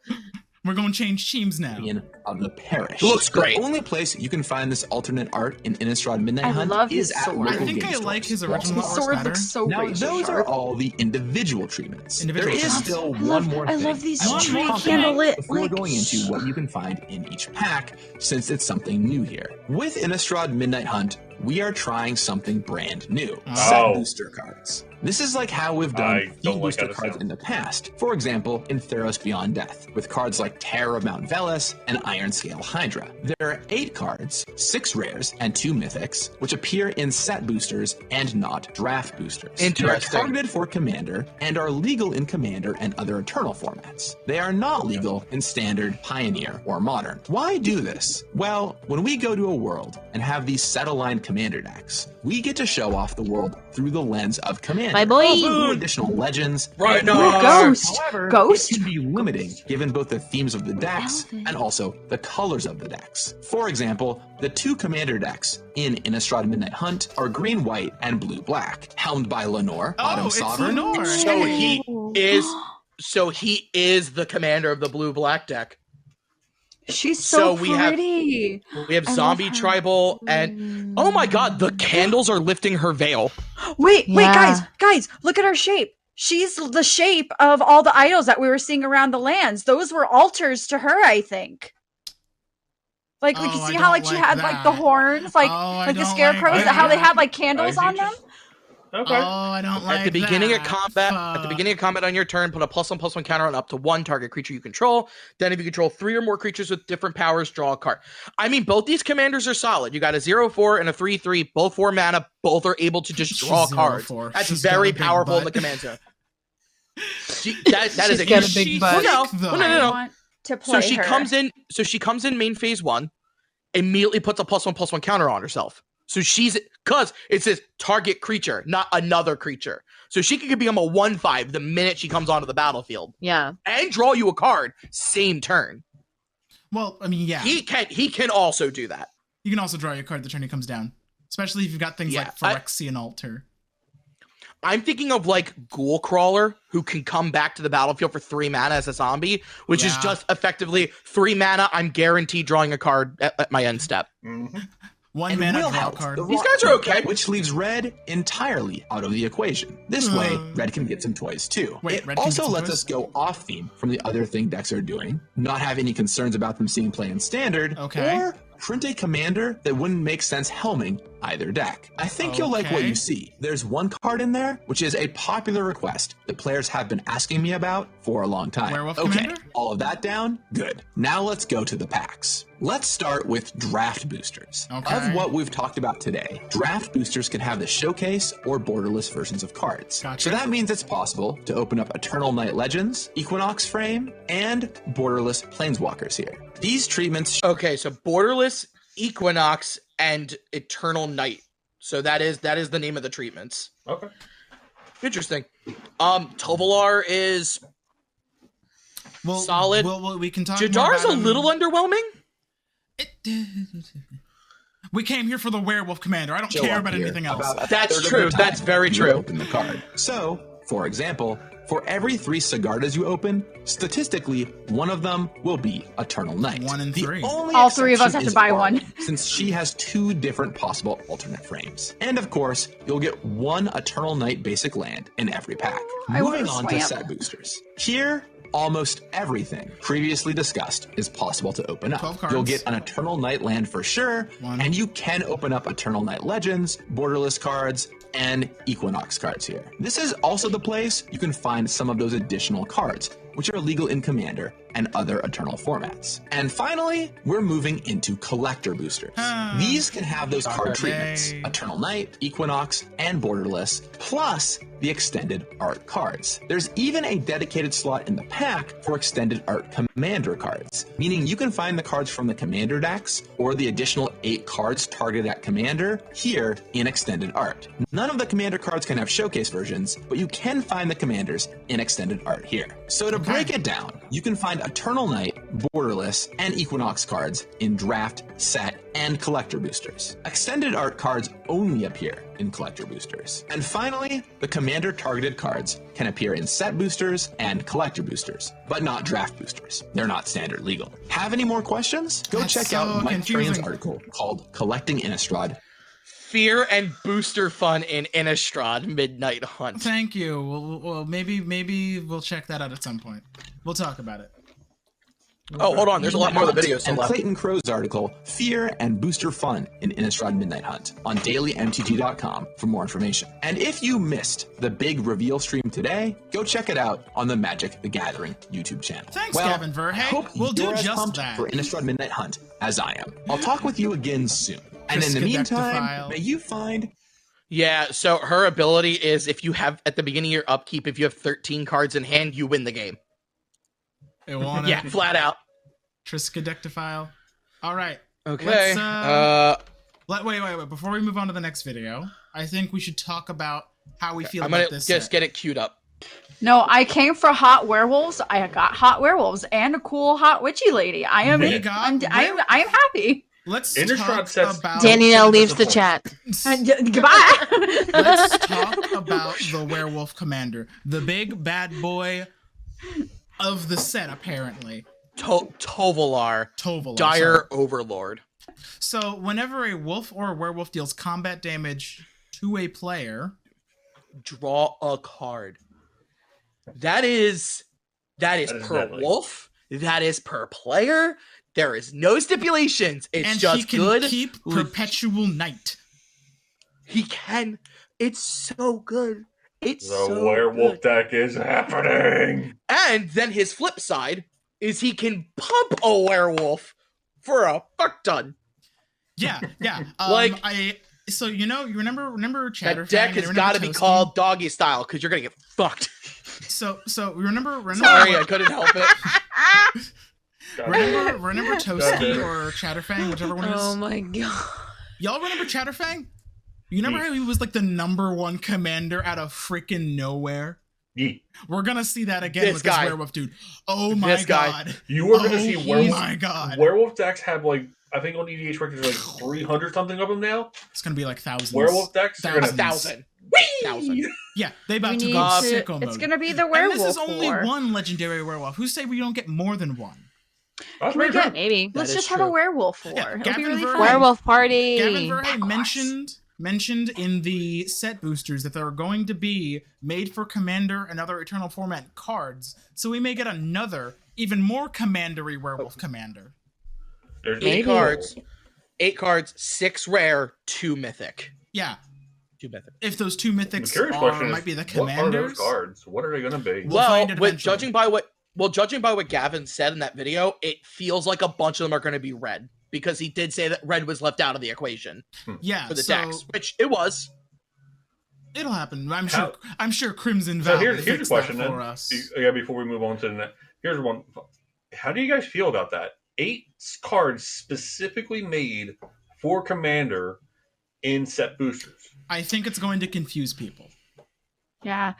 Speaker 4: We're going to change teams now.
Speaker 5: Of the parish.
Speaker 1: Looks great.
Speaker 5: The only place you can find this alternate art in Innistrad Midnight
Speaker 2: I
Speaker 5: Hunt
Speaker 2: love
Speaker 5: is
Speaker 2: his
Speaker 5: at
Speaker 2: sword.
Speaker 5: local
Speaker 4: I think
Speaker 5: game
Speaker 4: I
Speaker 5: stores.
Speaker 4: like his original
Speaker 2: His
Speaker 4: art
Speaker 2: sword
Speaker 4: better.
Speaker 2: looks so
Speaker 5: Now,
Speaker 2: razor
Speaker 5: those
Speaker 2: sharp.
Speaker 5: are all the individual treatments.
Speaker 4: Individual
Speaker 5: There is
Speaker 4: treatments.
Speaker 5: still one more
Speaker 2: I
Speaker 5: thing.
Speaker 2: love these
Speaker 5: I want to
Speaker 2: tree
Speaker 5: talk
Speaker 2: candle
Speaker 5: about
Speaker 2: lit,
Speaker 5: before
Speaker 2: like-
Speaker 5: going into what you can find in each pack, since it's something new here. With Innistrad Midnight Hunt, we are trying something brand new. Set booster cards. This is like how we've done
Speaker 3: I don't like
Speaker 5: booster
Speaker 3: that
Speaker 5: cards
Speaker 3: sound.
Speaker 5: in the past. For example, in Theros Beyond Death, with cards like Terror of Mount Veles and Iron Scale Hydra. There are 8 cards, 6 rares, and 2 mythics, which appear in set boosters and not draft boosters. They are
Speaker 1: Interesting.
Speaker 5: targeted for Commander and are legal in Commander and other Eternal formats. They are not legal in Standard, Pioneer, or Modern. Why do this? Well, when we go to a world and have these set-aligned Commander decks, we get to show off the world through the lens of Commander.
Speaker 6: My boy.
Speaker 5: Through additional legends.
Speaker 1: Right
Speaker 5: and
Speaker 1: now.
Speaker 5: cards.
Speaker 2: Ghost.
Speaker 5: However,
Speaker 2: Ghost?
Speaker 5: it can be limiting given both the themes of the decks
Speaker 2: Elven.
Speaker 5: and also the colors of the decks. For example, the 2 Commander decks in Innistrad Midnight Hunt are green-white and blue-black, helmed by Lenore, Autumn
Speaker 4: it's
Speaker 5: Sovereign.
Speaker 4: Lenore.
Speaker 1: So he is the commander of the blue-black deck.
Speaker 2: She's so
Speaker 1: we have
Speaker 2: pretty.
Speaker 1: We have
Speaker 2: I
Speaker 1: zombie
Speaker 2: love her.
Speaker 1: tribal and oh my god, the candles are lifting her veil.
Speaker 2: Wait,
Speaker 6: Yeah.
Speaker 2: guys, look at her shape. She's the shape of all the idols that we were seeing around the lands. Those were altars to her, I think. Like, we
Speaker 4: Oh,
Speaker 2: can
Speaker 4: I
Speaker 2: see how
Speaker 4: don't
Speaker 2: she
Speaker 4: like
Speaker 2: had like the
Speaker 4: that.
Speaker 2: horns, like
Speaker 4: I
Speaker 2: the
Speaker 4: don't
Speaker 2: scarecrows,
Speaker 4: like
Speaker 2: how they
Speaker 4: that.
Speaker 2: had like candles on them.
Speaker 3: Okay.
Speaker 4: Oh, I don't like
Speaker 1: At the beginning
Speaker 4: that.
Speaker 1: of combat, on your turn, put a +1/+1 counter on up to 1 target creature you control. Then if you control 3 or more creatures with different powers, draw a card. I mean, both these commanders are solid. You got a 0/4 and a 3/3, both 4 mana, both are able to just draw
Speaker 4: She's
Speaker 1: cards.
Speaker 4: 0/4.
Speaker 1: That's
Speaker 4: She's got
Speaker 1: very
Speaker 4: a big
Speaker 1: powerful in the
Speaker 4: butt.
Speaker 1: command zone. That is
Speaker 6: She's got a
Speaker 1: huge.
Speaker 6: big
Speaker 4: She
Speaker 6: butt.
Speaker 1: No,
Speaker 4: thick, though.
Speaker 1: no.
Speaker 2: I want to play
Speaker 1: So she
Speaker 2: her.
Speaker 1: comes in. So she comes in main phase 1, immediately puts a +1/+1 counter on herself. So she's because it says target creature, not another creature. So she could become a 1/5 the minute she comes onto the battlefield
Speaker 6: Yeah.
Speaker 1: and draw you a card same turn.
Speaker 4: Well, I mean, yeah.
Speaker 1: He can also do that.
Speaker 4: You can also draw your card the turn it comes down. Especially if you've got things
Speaker 1: Yeah,
Speaker 4: like Phyrexian Altar.
Speaker 1: I'm thinking of like Ghoul Crawler, who can come back to the battlefield for 3 mana as a zombie, which is
Speaker 4: Yeah.
Speaker 1: just effectively 3 mana. I'm guaranteed drawing a card at my end step.
Speaker 3: Mm-hmm.
Speaker 4: 1
Speaker 5: And
Speaker 4: mana
Speaker 5: will
Speaker 4: draw
Speaker 5: help
Speaker 4: card.
Speaker 5: the
Speaker 1: These
Speaker 5: rock
Speaker 1: guys are
Speaker 5: token,
Speaker 1: okay.
Speaker 5: Which leaves red entirely out of the equation. This way, red can get some toys too.
Speaker 4: Wait,
Speaker 5: it
Speaker 4: red can
Speaker 5: also
Speaker 4: get some
Speaker 5: lets
Speaker 4: toys?
Speaker 5: us go off theme from the other thing decks are doing, not have any concerns about them seeing play in standard,
Speaker 4: Okay.
Speaker 5: or print a commander that wouldn't make sense helming either deck. I think you'll like what
Speaker 4: Okay.
Speaker 5: you see. There's one card in there, which is a popular request that players have been asking me about for a long time.
Speaker 4: Werewolf
Speaker 5: okay,
Speaker 4: Commander?
Speaker 5: all of that down? Good. Now let's go to the packs. Let's start with draft boosters.
Speaker 4: Okay.
Speaker 5: Of what we've talked about today, draft boosters can have the showcase or borderless versions of cards.
Speaker 4: Gotcha.
Speaker 5: So that means it's possible to open up Eternal Night Legends, Equinox Frame, and borderless Planeswalkers here. These treatments
Speaker 1: Okay, so Borderless, Equinox, and Eternal Night. So that is the name of the treatments.
Speaker 3: Okay.
Speaker 1: Interesting. Tovolar is
Speaker 4: Well,
Speaker 1: solid.
Speaker 4: Well, we can talk more
Speaker 1: Jadar's a
Speaker 4: about him.
Speaker 1: little underwhelming.
Speaker 4: We came here for the werewolf commander. I don't
Speaker 5: show
Speaker 4: care
Speaker 5: up
Speaker 4: about
Speaker 5: here
Speaker 4: anything else.
Speaker 5: about a
Speaker 1: That's
Speaker 5: third of
Speaker 1: true.
Speaker 5: the time
Speaker 1: That's very
Speaker 5: you
Speaker 1: true.
Speaker 5: Open the card. So, for example, For every 3 Sigardas you open, statistically, one of them will be Eternal Night.
Speaker 4: 1 in 3.
Speaker 2: All 3 of us have to buy one.
Speaker 5: Since she has 2 different possible alternate frames. And of course, you'll get 1 Eternal Night basic land in every pack. Moving on to set boosters. Here, almost everything previously discussed is possible to open up.
Speaker 4: 12 cards.
Speaker 5: You'll get an Eternal Night land for sure,
Speaker 4: 1.
Speaker 5: and you can open up Eternal Night Legends, Borderless cards, and Equinox cards here. This is also the place you can find some of those additional cards, which are legal in Commander and other Eternal formats. And finally, we're moving into collector boosters. These can have those card treatments, Eternal Night, Equinox, and Borderless, plus the extended art cards. There's even a dedicated slot in the pack for extended art commander cards, meaning you can find the cards from the commander decks or the additional 8 cards targeted at commander here in extended art. None of the commander cards can have showcase versions, but you can find the commanders in extended art here. So to break it down, you can find Eternal Night, Borderless, and Equinox cards in draft, set, and collector boosters. Extended art cards only appear in collector boosters. And finally, the commander targeted cards can appear in set boosters and collector boosters, but not draft boosters. They're not standard legal. Have any more questions? Go check out Mike Train's article called Collecting Innistrad.
Speaker 1: Fear and booster fun in Innistrad Midnight Hunt.
Speaker 4: Thank you. Well, maybe we'll check that out at some point. We'll talk about it.
Speaker 1: Oh, hold on. There's a lot more of the videos still
Speaker 5: And
Speaker 1: left.
Speaker 5: Clayton Crow's article, Fear and Booster Fun in Innistrad Midnight Hunt, on dailymtg.com for more information. And if you missed the big reveal stream today, go check it out on the Magic the Gathering YouTube channel.
Speaker 4: Thanks, Gavin Verhey.
Speaker 5: I hope
Speaker 4: We'll do
Speaker 5: you're as
Speaker 4: just
Speaker 5: pumped
Speaker 4: that.
Speaker 5: for Innistrad Midnight Hunt as I am. I'll talk with you again soon. And in the meantime, may you find...
Speaker 1: Yeah, so her ability is if you have, at the beginning of your upkeep, if you have 13 cards in hand, you win the game. Yeah, flat out.
Speaker 4: Triskaidectophile. All right.
Speaker 1: Okay.
Speaker 4: Wait. Before we move on to the next video, I think we should talk about how we feel
Speaker 1: I'm
Speaker 4: about
Speaker 1: gonna
Speaker 4: this.
Speaker 1: just get it queued up.
Speaker 2: No, I came for hot werewolves. I got hot werewolves and a cool hot witchy lady. I am happy.
Speaker 4: Let's talk about...
Speaker 6: Danielle leaves the chat.
Speaker 2: Goodbye.
Speaker 4: Let's talk about the werewolf commander, the big bad boy of the set, apparently.
Speaker 1: Tovolar, Dire Overlord.
Speaker 4: So whenever a wolf or a werewolf deals combat damage to a player,
Speaker 1: draw a card. That is per wolf. That is per player. There is no stipulations. It's
Speaker 4: and
Speaker 1: just
Speaker 4: he can
Speaker 1: good.
Speaker 4: Keep Perpetual Night.
Speaker 1: He can. It's so good. It's
Speaker 3: the
Speaker 1: so
Speaker 3: werewolf
Speaker 1: good.
Speaker 3: deck is happening.
Speaker 1: And then his flip side is he can pump a werewolf for a fuck ton.
Speaker 4: Yeah. So you remember Chatterfang?
Speaker 1: That deck has got to be called Doggy Style because you're gonna get fucked.
Speaker 4: So remember.
Speaker 1: Sorry, I couldn't help it.
Speaker 4: Remember Toski or Chatterfang, whichever one is.
Speaker 6: Oh my god!
Speaker 4: Y'all remember Chatterfang? You remember how he was like the #1 commander out of freaking nowhere? We're gonna see that again with this werewolf dude. Oh my god!
Speaker 3: You were gonna see werewolf.
Speaker 4: Oh my god!
Speaker 3: Werewolf decks have like I think on EDH records like 300 something of them now.
Speaker 4: It's gonna be like thousands.
Speaker 3: Werewolf decks,
Speaker 1: thousand.
Speaker 4: Yeah, they about to go sicko mode.
Speaker 2: It's gonna be the werewolf.
Speaker 4: And this is only one legendary werewolf. Who say we don't get more than one?
Speaker 6: Maybe.
Speaker 2: Let's just have a werewolf war.
Speaker 4: Yeah,
Speaker 2: It'll be really fun.
Speaker 6: Werewolf party.
Speaker 4: Gavin Verhey mentioned in the set boosters that there are going to be made for Commander and other Eternal format cards, so we may get another, even more commandery werewolf commander.
Speaker 3: There's
Speaker 1: 8 cards, 6 rare, 2 mythic.
Speaker 4: Yeah.
Speaker 1: 2 mythic.
Speaker 4: If those 2 mythics might be the commanders.
Speaker 3: What are those cards? What are they going to be?
Speaker 4: Judging
Speaker 1: by what Gavin said in that video, it feels like a bunch of them are going to be red because he did say that red was left out of the equation.
Speaker 4: Yeah,
Speaker 1: for the decks, which it was.
Speaker 4: It'll happen. I'm sure Crimson Vow.
Speaker 3: So here's a question
Speaker 4: for us.
Speaker 3: Yeah, before we move on to the next. Here's one. How do you guys feel about that? 8 cards specifically made for Commander in set boosters.
Speaker 4: I think it's going to confuse people.
Speaker 2: Yeah.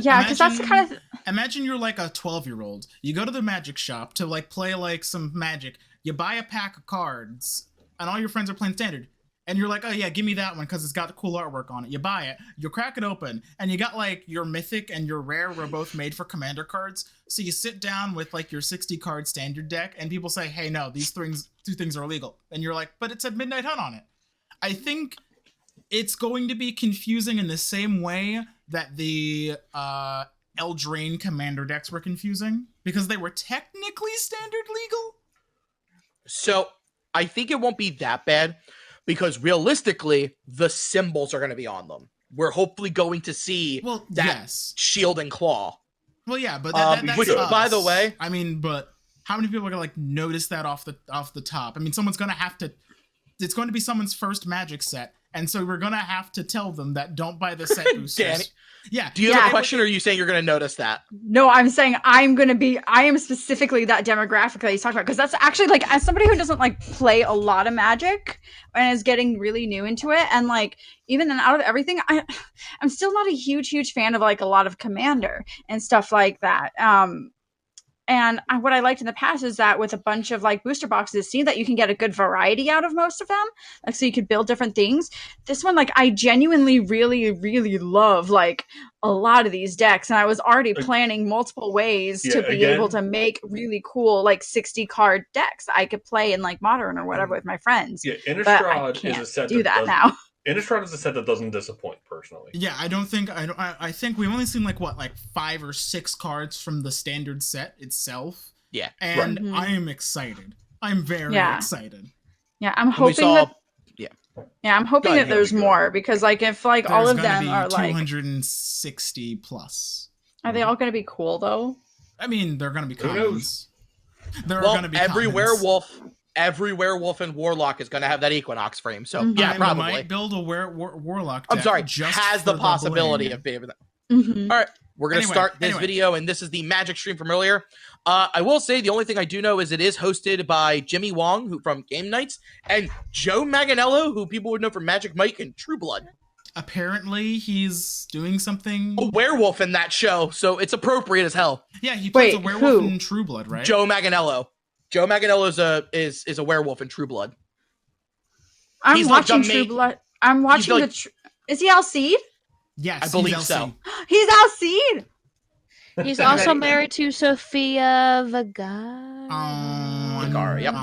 Speaker 4: Yeah,
Speaker 2: because that's kind of...
Speaker 4: Imagine you're like a 12-year-old. You go to the magic shop to like play like some magic. You buy a pack of cards, and all your friends are playing standard. and you're like, oh yeah, give me that one because it's got cool artwork on it. You buy it, you crack it open, and you got like your mythic and your rare were both made for commander cards. So you sit down with like your 60 card standard deck, and people say, hey, no, these two things are illegal, and you're like, but it said Midnight Hunt on it. I think it's going to be confusing in the same way that the Eldraine commander decks were confusing because they were technically standard legal.
Speaker 1: So I think it won't be that bad because realistically, the symbols are going to be on them. We're hopefully going to see that shield and claw.
Speaker 4: Well, yeah, but that's
Speaker 1: which, by the way,
Speaker 4: I mean, but how many people are gonna like notice that off the top? I mean, someone's gonna have to. It's going to be someone's first Magic set, and so we're gonna have to tell them that don't buy the set boosters.
Speaker 1: Danny,
Speaker 4: yeah.
Speaker 1: Do you have a question, or are you saying you're gonna notice that?
Speaker 2: No, I'm saying I am specifically that demographic that he's talking about, because that's actually like, as somebody who doesn't like play a lot of Magic and is getting really new into it, and like even then out of everything, I'm still not a huge fan of like a lot of Commander and stuff like that. And what I liked in the past is that with a bunch of like booster boxes, it seemed that you can get a good variety out of most of them. Like, so you could build different things. This one, like, I genuinely really love like a lot of these decks. And I was already planning multiple ways to be able to make really cool, like 60 card decks I could play in like Modern or whatever with my friends.
Speaker 3: Yeah, Innistrad is a set
Speaker 2: do that now.
Speaker 3: Innistrad is a set that doesn't disappoint, personally.
Speaker 4: Yeah, I think we've only seen like 5 or 6 cards from the standard set itself.
Speaker 1: Yeah.
Speaker 4: And I am excited. I'm very excited.
Speaker 2: Yeah, I'm hoping I'm hoping that there's more, because like if like there's all of them are like
Speaker 4: 260 plus.
Speaker 2: Are they all going to be cool though?
Speaker 4: I mean, they're going to be commons. There are going to be
Speaker 1: every werewolf and warlock is going to have that Equinox frame. So yeah, probably
Speaker 4: might build a warlock deck.
Speaker 1: I'm sorry, has the possibility of being that. All right, we're going to start this video, and this is the Magic stream from earlier. I will say the only thing I do know is it is hosted by Jimmy Wong, who from Game Nights, and Joe Manganiello, who people would know from Magic Mike and True Blood.
Speaker 4: Apparently, he's doing something.
Speaker 1: A werewolf in that show, so it's appropriate as hell.
Speaker 4: Yeah, he plays a werewolf in True Blood, right?
Speaker 1: Joe Manganiello. Joe Manganiello is a werewolf in True Blood.
Speaker 2: I'm watching True Blood. I'm watching is he Alcide?
Speaker 4: Yes,
Speaker 1: I believe so.
Speaker 2: He's Alcide.
Speaker 6: He's also married to Sofia Vergara.
Speaker 1: Vergara, yep.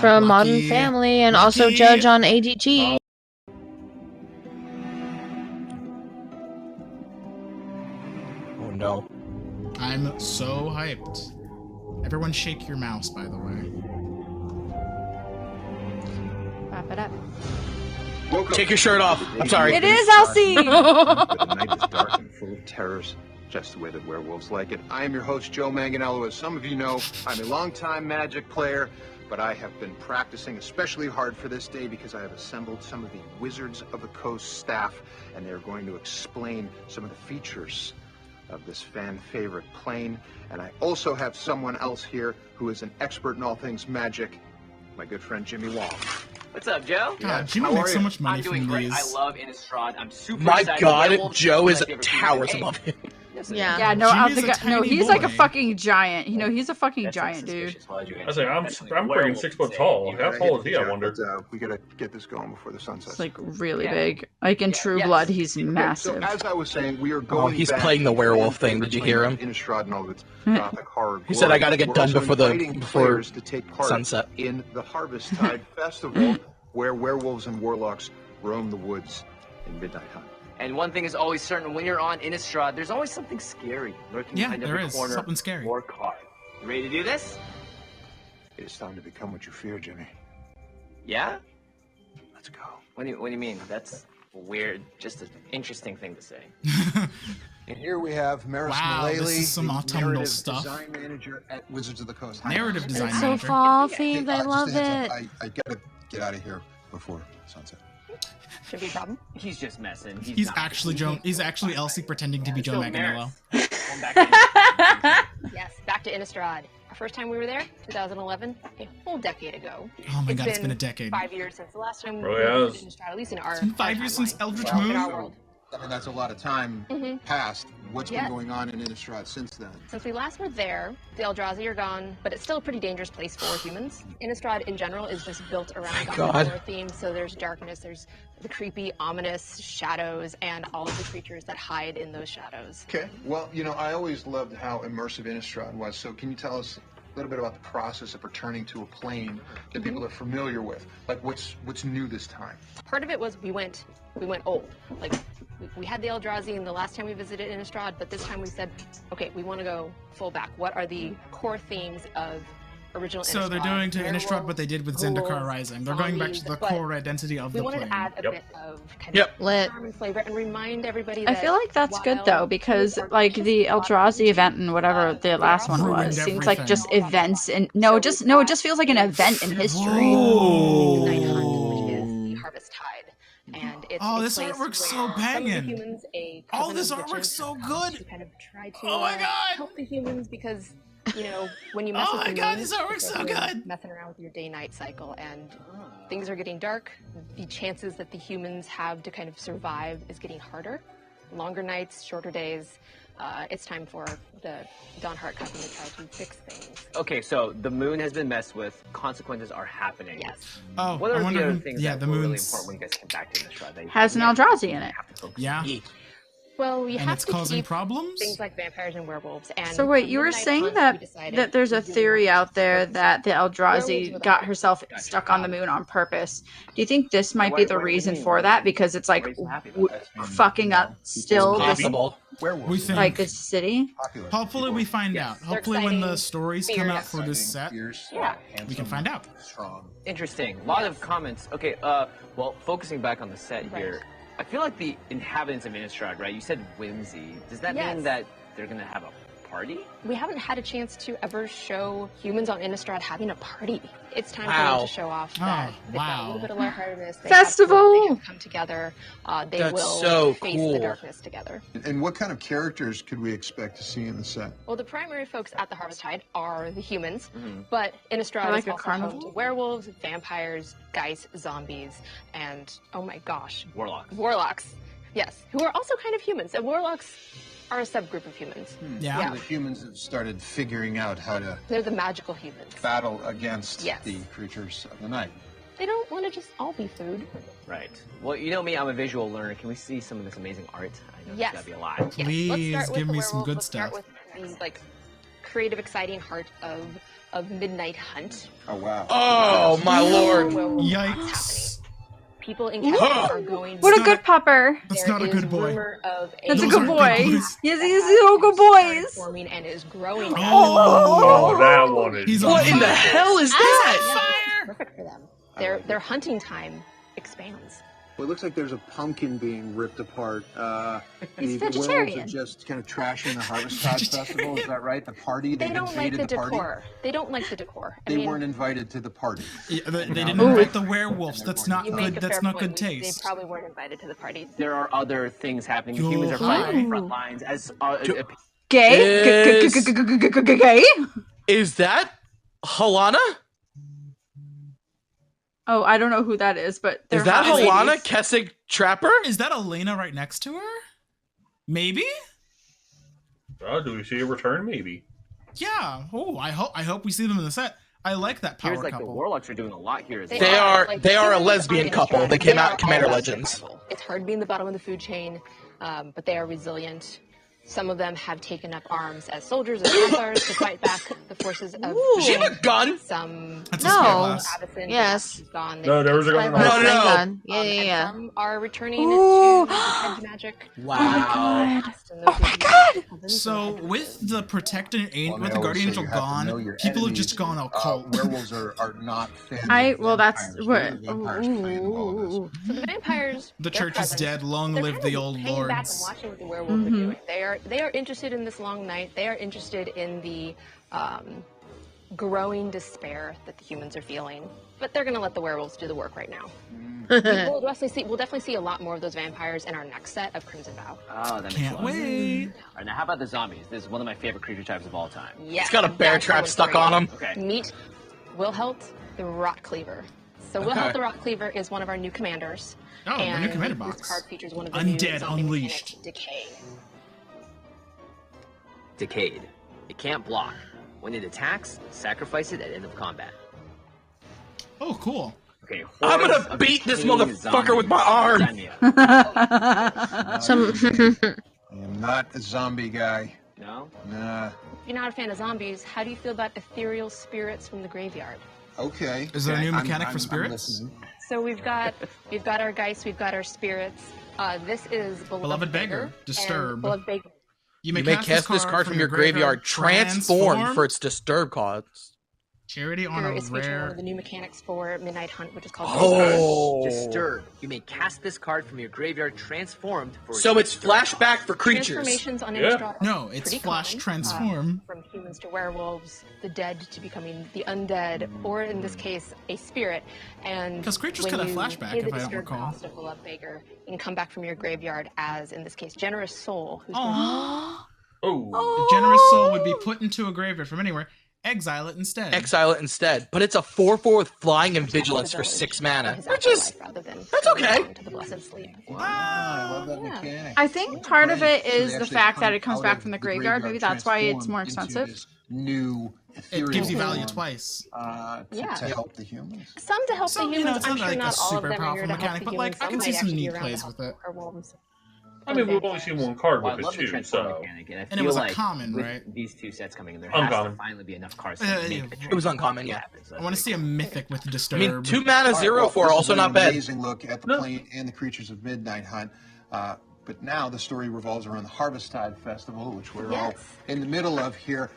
Speaker 6: From Modern Family, and also judge on ADG.
Speaker 1: Oh no.
Speaker 4: I'm so hyped. Everyone shake your mouse, by the way.
Speaker 6: Wrap it up.
Speaker 1: Take your shirt off. I'm sorry.
Speaker 2: It is Alcide!
Speaker 7: The night is dark and full of terrors, just the way that werewolves like it. I am your host, Joe Manganiello. As some of you know, I'm a longtime Magic player, but I have been practicing especially hard for this day because I have assembled some of the Wizards of the Coast staff, and they're going to explain some of the features of this fan favorite plane. And I also have someone else here who is an expert in all things Magic, my good friend Jimmy Wong.
Speaker 8: What's up, Joe?
Speaker 4: God, Jimmy makes so much money
Speaker 8: I'm doing
Speaker 4: from
Speaker 8: great.
Speaker 4: these.
Speaker 8: I love Innistrad. I'm super
Speaker 1: My
Speaker 8: excited.
Speaker 1: God, Joe is towers above him.
Speaker 6: Yeah,
Speaker 2: no, I don't
Speaker 4: Jimmy's
Speaker 2: think no, he's like a fucking giant. You know, he's a fucking giant dude.
Speaker 3: I say I'm freaking 6 foot tall. How tall is he? I wonder.
Speaker 7: We gotta get this going before the sun sets.
Speaker 2: It's like really big. Like in True Blood, he's massive.
Speaker 7: So as I was saying, we are going.
Speaker 1: He's
Speaker 7: back
Speaker 1: playing the werewolf thing. Did you hear him?
Speaker 7: Innistrad and all of its gothic horror.
Speaker 1: He said, "I gotta get done before
Speaker 7: to take part
Speaker 1: sunset
Speaker 7: in the Harvest Tide Festival, where werewolves and warlocks roam the woods in Midnight Hunt.
Speaker 8: And one thing is always certain: when you're on Innistrad, there's always something scary lurking behind every corner
Speaker 4: something scary.
Speaker 8: or card. You ready to do this?
Speaker 7: It is time to become what you fear, Jimmy.
Speaker 8: Yeah?
Speaker 7: Let's go.
Speaker 8: What do you mean? That's weird. Just an interesting thing to say.
Speaker 7: And here we have Maris
Speaker 4: Wow, this
Speaker 7: Mullally,
Speaker 4: is some
Speaker 7: the
Speaker 4: autumnal
Speaker 7: narrative
Speaker 4: stuff.
Speaker 7: design manager at Wizards of the Coast.
Speaker 4: Narrative design
Speaker 6: It's so
Speaker 4: manager.
Speaker 6: fall themed. I
Speaker 7: just
Speaker 6: love
Speaker 7: a heads
Speaker 6: it.
Speaker 7: up, I gotta get out of here before sunset.
Speaker 8: Should be a problem. He's just messing.
Speaker 4: He's actually Joe. He's actually Elsie pretending to be Joe Manganiello.
Speaker 9: Yes, back to Innistrad. Our first time we were there, 2011, a whole decade ago.
Speaker 4: Oh my God, it's been a decade.
Speaker 9: 5 years since the last time we
Speaker 3: Really
Speaker 9: were
Speaker 3: has.
Speaker 9: in Innistrad, at least in our.
Speaker 4: It's been 5 years since Eldritch
Speaker 9: in our
Speaker 4: Moon.
Speaker 9: world.
Speaker 7: I mean, that's a lot of time passed. What's been going on in Innistrad since then?
Speaker 9: Since we last were there, the Eldrazi are gone, but it's still a pretty dangerous place for humans. Innistrad in general is just built around the horror theme, so there's darkness, there's the creepy, ominous shadows, and all of the creatures that hide in those shadows.
Speaker 7: Okay. Well, you know, I always loved how immersive Innistrad was, so can you tell us a little bit about the process of returning to a plane that people are familiar with? Like, what's new this time?
Speaker 9: Part of it was we went old. Like, we had the Eldrazi in the last time we visited Innistrad, but this time we said, okay, we want to go full back. What are the core themes of original Innistrad?
Speaker 4: So they're doing to Innistrad what they did with Zendikar Rising. They're going back to the core identity of the plane.
Speaker 9: We wanted to add a bit of kind of charm and flavor and remind everybody that
Speaker 2: I feel like that's good though, because like the Eldrazi event and whatever the last one was seems like just events and it just feels like an event in history.
Speaker 9: The Night Hunt, which is the Harvest Tide. And it's
Speaker 4: this artwork's so banging. This artwork's so good.
Speaker 9: To kind of try to help the humans because, you know, when you mess with the moon,
Speaker 4: this artwork's so good.
Speaker 9: Messing around with your day-night cycle and things are getting dark, the chances that the humans have to kind of survive is getting harder. Longer nights, shorter days. It's time for the Dawnheart Company to try to fix things.
Speaker 8: Okay, so the moon has been messed with. Consequences are happening.
Speaker 9: Yes.
Speaker 4: Oh,
Speaker 8: what are
Speaker 4: I wonder
Speaker 8: the other
Speaker 4: who,
Speaker 8: things
Speaker 4: yeah,
Speaker 8: that
Speaker 4: the
Speaker 8: were really
Speaker 4: moon's
Speaker 8: important when you guys came back to Innistrad?
Speaker 2: Has an Eldrazi in it.
Speaker 4: Yeah.
Speaker 9: Well, we
Speaker 4: And
Speaker 9: have
Speaker 4: it's
Speaker 9: to
Speaker 4: causing
Speaker 9: keep
Speaker 4: problems?
Speaker 9: things like vampires and werewolves. And
Speaker 2: So wait, you were
Speaker 9: Midnight
Speaker 2: saying
Speaker 9: Hunt,
Speaker 2: that
Speaker 9: we decided
Speaker 2: that there's a
Speaker 9: we
Speaker 2: theory
Speaker 9: want
Speaker 2: out there
Speaker 9: to
Speaker 2: that the
Speaker 9: werewolves
Speaker 2: Eldrazi
Speaker 9: were the
Speaker 2: got
Speaker 9: hardest.
Speaker 2: herself stuck on the moon on purpose. Do you think this might be
Speaker 8: What-
Speaker 2: the
Speaker 8: what do you
Speaker 2: reason
Speaker 8: mean?
Speaker 2: for that? Because it's like
Speaker 8: What are you so happy about that?
Speaker 2: fucking up still this,
Speaker 1: Possible.
Speaker 7: Werewolves.
Speaker 4: We think.
Speaker 2: like this city.
Speaker 7: Popular.
Speaker 4: Hopefully we find out. Hopefully when the
Speaker 9: exciting,
Speaker 4: stories come out for this set,
Speaker 7: Fierce,
Speaker 9: Yeah.
Speaker 4: we can find out.
Speaker 7: strong.
Speaker 8: Interesting. A lot of comments. Okay, well, focusing back on the set here, I feel like the inhabitants of Innistrad, right? You said whimsy. Does that
Speaker 9: Yes.
Speaker 8: mean that they're gonna have a party?
Speaker 9: We haven't had a chance to ever show humans on Innistrad having a party. It's time for
Speaker 1: Wow.
Speaker 9: them to show off that they've got a
Speaker 4: wow.
Speaker 9: little bit of lightheartedness. They
Speaker 2: Festival!
Speaker 9: They have come together. They
Speaker 1: That's
Speaker 9: will
Speaker 1: so
Speaker 9: face
Speaker 1: cool.
Speaker 9: the darkness together.
Speaker 7: And what kind of characters could we expect to see in the set?
Speaker 9: Well, the primary folks at the Harvest Tide are the humans,
Speaker 8: Mm-hmm.
Speaker 9: but Innistrad
Speaker 2: Like
Speaker 9: is
Speaker 2: a
Speaker 9: also
Speaker 2: carnival?
Speaker 9: home to werewolves, vampires, geist, zombies, and oh my gosh,
Speaker 8: Warlocks.
Speaker 9: warlocks. Yes, who are also kind of humans. And warlocks are a subgroup of humans.
Speaker 4: Yeah.
Speaker 7: The humans have started figuring out how to
Speaker 9: They're the magical humans.
Speaker 7: battle against
Speaker 9: Yes.
Speaker 7: the creatures of the night.
Speaker 9: They don't want to just all be food.
Speaker 8: Right. Well, you know me, I'm a visual learner. Can we see some of this amazing art? I know
Speaker 9: Yes.
Speaker 8: there's gotta be a lot.
Speaker 9: Yes,
Speaker 4: Please
Speaker 9: let's start with
Speaker 4: give
Speaker 9: the
Speaker 4: me some
Speaker 9: werewolf.
Speaker 4: good
Speaker 9: Let's
Speaker 4: stuff.
Speaker 9: Start with the like creative, exciting heart of Midnight Hunt.
Speaker 7: Oh, wow.
Speaker 1: Oh my lord.
Speaker 9: Werewolf
Speaker 4: Yikes.
Speaker 9: happening. People in Canada are going.
Speaker 2: What a
Speaker 4: not
Speaker 2: good
Speaker 4: a-
Speaker 2: popper.
Speaker 4: That's
Speaker 9: There
Speaker 4: not a
Speaker 9: is
Speaker 4: good boy.
Speaker 9: rumor of
Speaker 2: That's a
Speaker 4: Those
Speaker 2: good
Speaker 4: aren't
Speaker 2: boy.
Speaker 4: good boys.
Speaker 2: Yes, he's a good boys.
Speaker 9: forming and is growing.
Speaker 3: Oh, that one is.
Speaker 4: He's
Speaker 1: What
Speaker 4: on
Speaker 1: in the
Speaker 4: fire.
Speaker 1: hell is that?
Speaker 9: Perfect for them. Their hunting time expands.
Speaker 7: Well, it looks like there's a pumpkin being ripped apart.
Speaker 2: He's
Speaker 7: the werewolves
Speaker 2: vegetarian.
Speaker 7: are just kind of trashing the Harvest Tide Festival. Is that right? The party?
Speaker 9: They
Speaker 7: They've
Speaker 9: don't like
Speaker 7: invaded
Speaker 9: the
Speaker 7: party?
Speaker 9: decor. They don't like the decor. I
Speaker 7: They
Speaker 9: mean,
Speaker 7: weren't invited to the party.
Speaker 4: Yeah, they didn't
Speaker 7: Ooh.
Speaker 4: invite the werewolves. That's not
Speaker 9: you make
Speaker 4: good.
Speaker 9: a
Speaker 4: That's
Speaker 9: fair
Speaker 4: not
Speaker 9: point.
Speaker 4: good taste.
Speaker 9: They probably weren't invited to the party.
Speaker 8: There are other things happening. The
Speaker 4: Yo,
Speaker 8: humans are fighting on the front
Speaker 2: hi.
Speaker 8: lines. As
Speaker 2: Gay?
Speaker 1: Is-
Speaker 2: Gay?
Speaker 1: Is that Halana?
Speaker 2: Oh, I don't know who that is, but they're
Speaker 1: Is that
Speaker 2: hot
Speaker 1: Halana
Speaker 2: ladies.
Speaker 1: Kessig Trapper?
Speaker 4: Is that Elena right next to her? Maybe?
Speaker 3: Oh, do we see a return? Maybe.
Speaker 4: Yeah. Oh, I hope we see them in the set. I like that power
Speaker 8: here's like the
Speaker 4: couple.
Speaker 8: warlocks are doing a lot here. As
Speaker 9: They
Speaker 8: well.
Speaker 1: They are a
Speaker 9: humans
Speaker 1: lesbian
Speaker 9: on
Speaker 1: couple.
Speaker 9: Innistrad,
Speaker 1: They came
Speaker 9: they
Speaker 1: out
Speaker 9: are
Speaker 1: Commander
Speaker 9: all
Speaker 1: Legends.
Speaker 9: survival. It's hard being the bottom of the food chain, but they are resilient. Some of them have taken up arms as soldiers and Templars to fight back the forces of
Speaker 1: She have a gun?
Speaker 9: some.
Speaker 4: That's a
Speaker 6: No.
Speaker 4: spyglass.
Speaker 9: Avacyn,
Speaker 6: Yes.
Speaker 9: is gone.
Speaker 3: No, there was a gun in the
Speaker 1: No,
Speaker 3: house.
Speaker 1: no.
Speaker 6: Gun. Yeah,
Speaker 9: And
Speaker 6: yeah, yeah.
Speaker 9: some are returning
Speaker 2: Ooh.
Speaker 9: to hedge magic.
Speaker 1: Wow.
Speaker 2: Oh my god!
Speaker 4: So with the protector and
Speaker 7: Well,
Speaker 4: with
Speaker 7: they
Speaker 4: the
Speaker 7: always
Speaker 4: guardian
Speaker 7: say
Speaker 4: angel
Speaker 7: you have to know
Speaker 4: gone,
Speaker 7: your
Speaker 4: people have
Speaker 7: enemies.
Speaker 4: just gone occult.
Speaker 7: Werewolves are not fans of
Speaker 2: Well, that's
Speaker 7: vampires.
Speaker 2: what.
Speaker 7: Really, vampires play involved in this.
Speaker 9: So the vampires.
Speaker 4: The
Speaker 9: their
Speaker 4: church is
Speaker 9: presence,
Speaker 4: dead. Long
Speaker 9: they're
Speaker 4: live
Speaker 9: kind
Speaker 4: the
Speaker 9: of
Speaker 4: old
Speaker 9: hanging back and
Speaker 4: lords.
Speaker 9: watching what the werewolves are doing. They are interested in this long night. They are interested in the growing despair that the humans are feeling. But they're going to let the werewolves do the work right now. We'll definitely see a lot more of those vampires in our next set of Crimson Vow.
Speaker 8: Oh, that makes
Speaker 4: Can't
Speaker 8: a lot of sense.
Speaker 4: wait.
Speaker 8: All right, now how about the zombies? This is one of my favorite creature types of all time.
Speaker 9: Yes,
Speaker 1: It's got a bear
Speaker 9: that's
Speaker 1: trap
Speaker 9: what's
Speaker 1: stuck
Speaker 9: great.
Speaker 1: on him.
Speaker 8: Okay.
Speaker 9: Meet Wilhelt, the Rot Cleaver. So Will Help the Rock Cleaver is one of our new commanders.
Speaker 4: Oh, the new commander box.
Speaker 9: This card features one of the
Speaker 4: Undead
Speaker 9: new zombie
Speaker 4: Unleashed.
Speaker 9: mechanics, Decay.
Speaker 8: Decayed. It can't block. When it attacks, sacrifice it at end of combat.
Speaker 4: Oh, cool.
Speaker 8: Okay,
Speaker 1: I'm gonna beat this motherfucker with my arm.
Speaker 7: I'm not a zombie guy.
Speaker 8: No?
Speaker 7: Nah.
Speaker 9: If you're not a fan of zombies, how do you feel about ethereal spirits from the graveyard?
Speaker 7: Okay.
Speaker 4: Is there a new
Speaker 7: I'm-
Speaker 4: mechanic
Speaker 7: I'm-
Speaker 4: for
Speaker 7: I'm
Speaker 4: spirits?
Speaker 7: listening.
Speaker 9: So we've got our Geists, we've got our spirits. This is
Speaker 4: Beloved Beggar, Disturb.
Speaker 9: Beloved Beggar.
Speaker 4: You
Speaker 1: You may cast this card from your graveyard, transform for its disturb cards.
Speaker 4: Charity on a
Speaker 9: Is featuring one
Speaker 4: rare.
Speaker 9: of the new mechanics for Midnight Hunt, which is called
Speaker 1: Oh.
Speaker 8: Disturb. You may cast this card from your graveyard transformed for
Speaker 1: So it's flashback for creatures.
Speaker 9: Transformations on
Speaker 3: Yeah.
Speaker 9: Innistrad are
Speaker 4: No, it's
Speaker 9: pretty
Speaker 4: Flash
Speaker 9: common,
Speaker 4: Transform.
Speaker 9: from humans to werewolves, the dead to becoming the undead, or in this case, a spirit. And
Speaker 4: 'Cause creatures
Speaker 9: when
Speaker 4: could have
Speaker 9: you
Speaker 4: flashback,
Speaker 9: pay the
Speaker 4: if I don't
Speaker 9: disturbed
Speaker 4: recall.
Speaker 9: cost of Beloved Beggar, you can come back from your graveyard as, in this case, Generous Soul, who's been
Speaker 4: Aww.
Speaker 3: Oh.
Speaker 4: The generous soul would be put into a graveyard from anywhere. Exile it instead.
Speaker 1: Exile it instead. But it's a 4/4 with flying and vigilance for 6 mana. Which is that's okay.
Speaker 9: to the blessed sleep.
Speaker 7: Wow, I love that mechanic.
Speaker 2: I think part of it
Speaker 7: So
Speaker 2: is
Speaker 7: they
Speaker 2: the
Speaker 7: actually
Speaker 2: fact that
Speaker 7: come
Speaker 2: it comes
Speaker 7: out
Speaker 2: back
Speaker 7: of
Speaker 2: from the
Speaker 7: the
Speaker 2: graveyard. Maybe that's why it's more
Speaker 7: transformed into
Speaker 2: expensive.
Speaker 7: this New
Speaker 4: It gives you value
Speaker 7: form,
Speaker 4: twice.
Speaker 9: Yeah.
Speaker 7: to help the humans.
Speaker 9: Some to help
Speaker 4: Some,
Speaker 9: the
Speaker 4: you know,
Speaker 9: humans.
Speaker 4: it's
Speaker 9: I'm
Speaker 4: not
Speaker 9: sure
Speaker 4: like a
Speaker 9: not all of
Speaker 4: super
Speaker 9: them are
Speaker 4: powerful
Speaker 9: here to help
Speaker 4: mechanic,
Speaker 9: the
Speaker 4: but,
Speaker 9: humans.
Speaker 4: like, I
Speaker 9: Some
Speaker 4: can see
Speaker 9: might
Speaker 4: some
Speaker 9: actually
Speaker 4: neat
Speaker 9: be around
Speaker 4: plays
Speaker 9: to
Speaker 4: with
Speaker 9: help
Speaker 4: it.
Speaker 9: our wolves.
Speaker 3: I mean, we've only seen one card
Speaker 8: Well, I
Speaker 3: with
Speaker 8: love
Speaker 3: it
Speaker 8: the
Speaker 3: too,
Speaker 8: transform
Speaker 3: so
Speaker 8: mechanic, and I
Speaker 4: And it
Speaker 8: feel
Speaker 4: was
Speaker 8: like
Speaker 4: uncommon,
Speaker 8: with
Speaker 4: right?
Speaker 8: these two sets coming, there has
Speaker 3: Uncommon.
Speaker 8: to finally be enough cards to make the
Speaker 1: It was uncommon, yeah.
Speaker 4: I want to see a mythic with
Speaker 1: I
Speaker 4: Disturb.
Speaker 1: mean, 2 mana,
Speaker 7: All right,
Speaker 1: 0/4,
Speaker 7: well, this
Speaker 1: also
Speaker 7: has been
Speaker 1: not
Speaker 7: an
Speaker 1: bad.
Speaker 7: Amazing look at the plane and the creatures of Midnight Hunt. But now the story revolves around the Harvesttide Festival, which we're all in the middle of here.